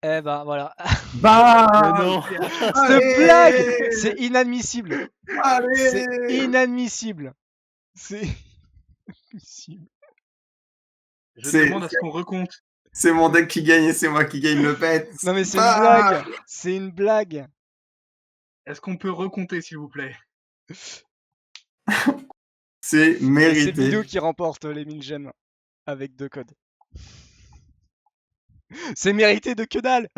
Eh ben voilà. Mais non. Cette blague, c'est inadmissible. C'est Allez inadmissible. C'est inadmissible. Je C'est- demande à ce qu'on recompte. C'est mon deck qui gagne et c'est moi qui gagne le pet. Non mais c'est une blague. C'est une blague. Est-ce qu'on peut recompter, s'il vous plaît? C'est Et c'est mérité. Bidou qui remporte les 1000 gemmes avec 2 codes. C'est mérité de que dalle.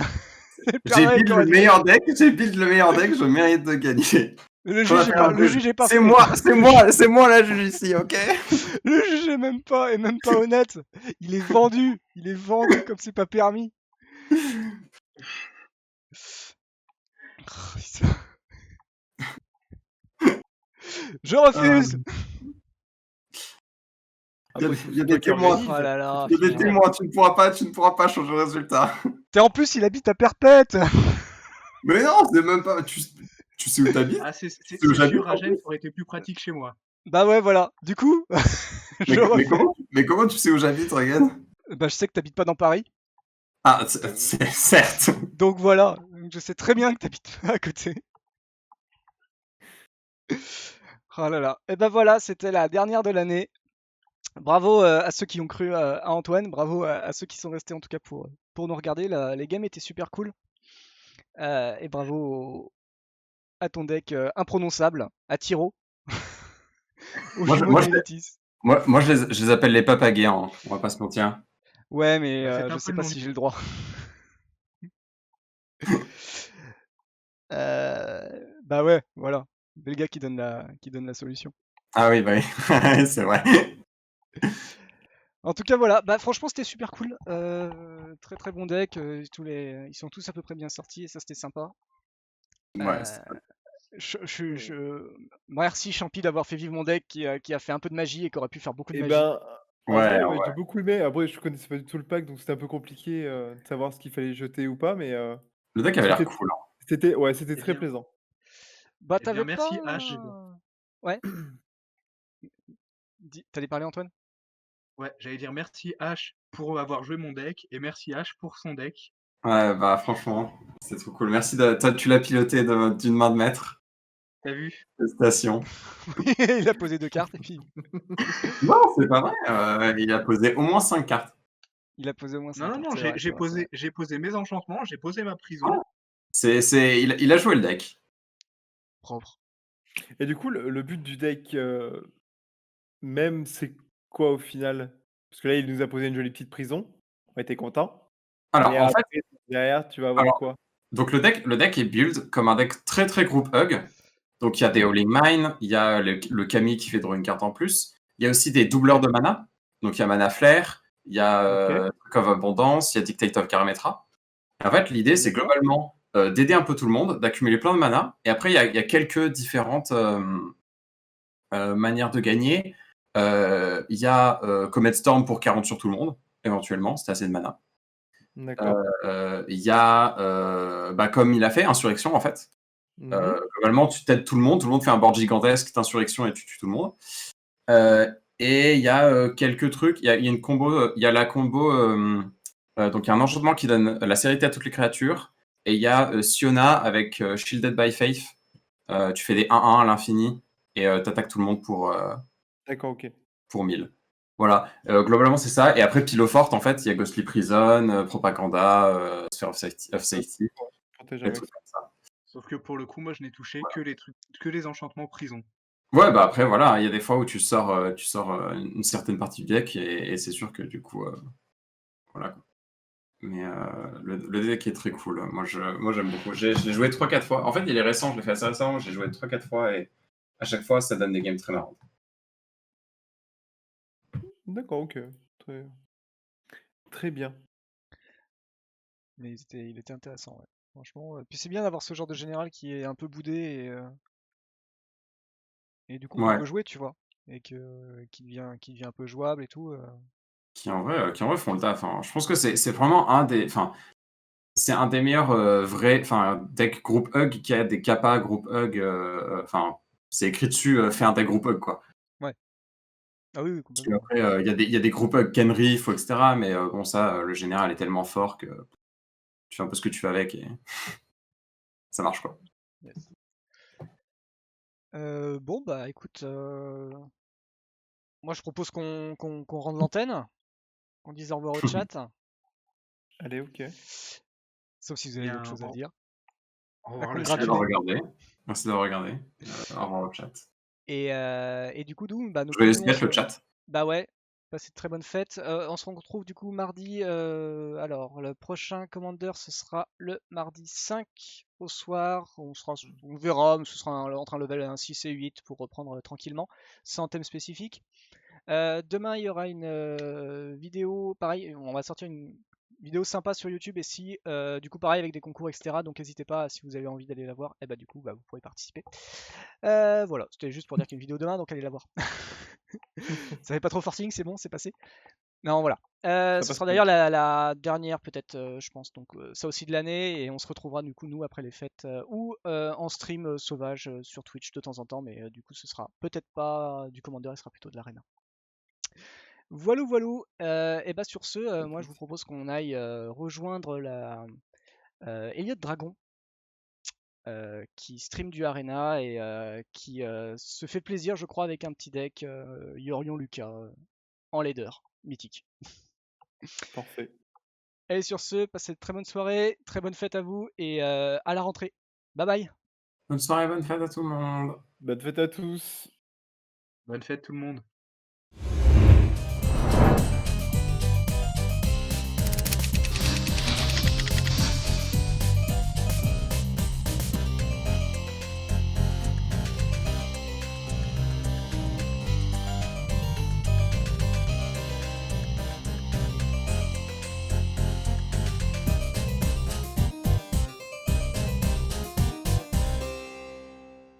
J'ai build le meilleur deck, je mérite de gagner. Le juge est pas C'est moi la juge ici, ok? Le juge est même pas honnête. Il est vendu comme c'est pas permis. Oh, putain. Je refuse. Il y a des témoins. Oh là là. Il y a des témoins, tu ne pourras pas changer le résultat. En plus, il habite à Perpète. Mais non, c'est même pas. Tu sais où t'habites? Ah, c'est où j'habite, sûr, Agen, ça aurait été plus pratique chez moi. Bah ouais, voilà. Du coup, mais comment tu sais où j'habite, Regan? Bah je sais que t'habites pas dans Paris. Ah, c'est certes. Donc voilà. Je sais très bien que t'habites pas à côté. Oh là là. Et ben voilà, c'était la dernière de l'année. Bravo à ceux qui ont cru à Antoine. Bravo à ceux qui sont restés en tout cas pour nous regarder. Les games étaient super cool. Et bravo à ton deck imprononçable, à Tiro. Moi, je les appelle les papagais, hein. On va pas se mentir. Ouais, mais Bah, je sais pas si j'ai le droit. Bah ouais, voilà. C'est le gars qui donne la solution. Ah oui, bah oui, c'est vrai. En tout cas, voilà. Bah franchement, c'était super cool. Très très bon deck. Ils sont tous à peu près bien sortis et ça, c'était sympa. Ouais, Merci Champi d'avoir fait vivre mon deck qui a fait un peu de magie et qui aurait pu faire beaucoup de Et magie. ben, en Ouais, vrai, ouais. j'ai beaucoup aimé. Après, je connaissais pas du tout le pack, donc c'était un peu compliqué de savoir ce qu'il fallait jeter ou pas, mais Le deck avait l'air c'était cool, hein. c'était très plaisant. Bah Eh bien, t'avais merci, pas... H. Ouais. T'allais parler, Antoine? Ouais, j'allais dire merci H pour avoir joué mon deck et merci H pour son deck. Ouais, bah franchement, c'est trop cool. Merci, toi, tu l'as piloté d'une main de maître. T'as vu? Félicitations. Il a posé 2 cartes et puis... Non, c'est pas vrai. Il a posé au moins 5 cartes. Il a posé au moins 5 Non, cartes. non, c'est vrai, c'est vrai. j'ai posé mes enchantements, j'ai posé ma prison. Il a joué le deck. Propre. Et du coup, le but du deck même, c'est quoi au final? Parce que là, il nous a posé une jolie petite prison. On était contents. Alors, Mais en après, fait, derrière, tu vas avoir quoi? donc le deck est build comme un deck très très groupe hug. Donc il y a des Howling Mine, il y a le Kami qui fait draw une carte en plus. Il y a aussi des doubleurs de mana. Donc il y a Mana Flare, il y a Trick of Abondance, il y a Dictate of Karametra. En fait, l'idée, c'est D'accord. globalement d'aider un peu tout le monde, d'accumuler plein de mana. Et après, il y a quelques différentes manières de gagner. Il y a Comet Storm pour 40 sur tout le monde, éventuellement, c'est assez de mana. D'accord. Il y a, comme il a fait, Insurrection, en fait. Globalement, tu t'aides tout le monde fait un board gigantesque, t'insurrection et tu tues tout le monde. Et il y a quelques trucs, il y a une combo, il y a la combo, donc il y a un enchantement qui donne la sécurité à toutes les créatures, et il y a Siona avec Shielded by Faith. Tu fais des 1-1 à l'infini, et t'attaques tout le monde D'accord, ok. pour 1000. Voilà, globalement c'est ça, et après Pilo Forte, en fait, il y a Ghostly Prison, Propaganda, Sphere of Safety, Protège et avec. trucs comme ça. Sauf que pour le coup, moi, je n'ai touché que les enchantements prison. Ouais, bah après, voilà, il y a des fois où tu sors une certaine partie du deck et c'est sûr que du coup, voilà. Mais le deck est très cool. Moi, j'aime beaucoup. Je l'ai joué 3-4 fois. En fait, il est récent, je l'ai fait assez récemment. J'ai joué 3-4 fois et à chaque fois, ça donne des games très marrantes. D'accord, ok. Très bien. Mais il était intéressant, ouais. Franchement, puis c'est bien d'avoir ce genre de général qui est un peu boudé et du coup qu'on Ouais. peut jouer, tu vois, et qui devient un peu jouable et tout. Qui en vrai font le taf, hein. Je pense que c'est vraiment c'est un des meilleurs vrais deck group hug qui a des kappa group hug. C'est écrit dessus, fais un deck group hug, quoi. Ouais. Ah oui, oui, Parce que complètement. après, il y a des group hug Kenrith, etc. Mais bon, ça, le général est tellement fort que tu fais un peu ce que tu veux avec et ça marche, quoi. Yes. Bon, bah écoute, moi je propose qu'on rende l'antenne, qu'on dise au revoir au chat, Allez, ok. sauf si vous avez d'autres Bien, choses à dire. au Un revoir le compte Merci chat. gratuit. d'avoir regardé. Merci d'avoir regardé. Au revoir au chat. Et du coup, bah, Joyeuse nous, fête, le chat. bah ouais, passez de très bonnes fêtes. On se retrouve du coup mardi. Alors, le prochain Commander, ce sera le mardi 5 au soir. On verra, mais ce sera entre un level 1, 6 et 8 pour reprendre tranquillement, sans thème spécifique. Demain, il y aura une vidéo, pareil, on va sortir une vidéo sympa sur YouTube et si, du coup, pareil avec des concours, etc. Donc, n'hésitez pas, si vous avez envie d'aller la voir, et bah, du coup, bah, vous pourrez participer. Voilà, c'était juste pour dire qu'il y a une vidéo demain, donc allez la voir. Ça fait pas trop forcing, c'est bon, c'est passé. Non, voilà. Ça Ce passe sera plus d'ailleurs vite. la dernière, peut-être, je pense. Donc, ça aussi de l'année. Et on se retrouvera, du coup, nous, après les fêtes. Ou en stream sauvage sur Twitch de temps en temps. Mais du coup, ce sera peut-être pas du Commander, il sera plutôt de l'Arena. Voilou, voilou. Et bah, sur ce, moi, je vous propose qu'on aille rejoindre la Elliot Dragon. Qui stream du Arena et qui se fait plaisir, je crois, avec un petit deck Yorion Lucas en leader, mythique. Parfait. Allez, sur ce, passez de très bonne soirée, très bonne fête à vous et à la rentrée. Bye bye. Bonne soirée, bonne fête à tout le monde. Bonne fête à tous. Bonne fête tout le monde.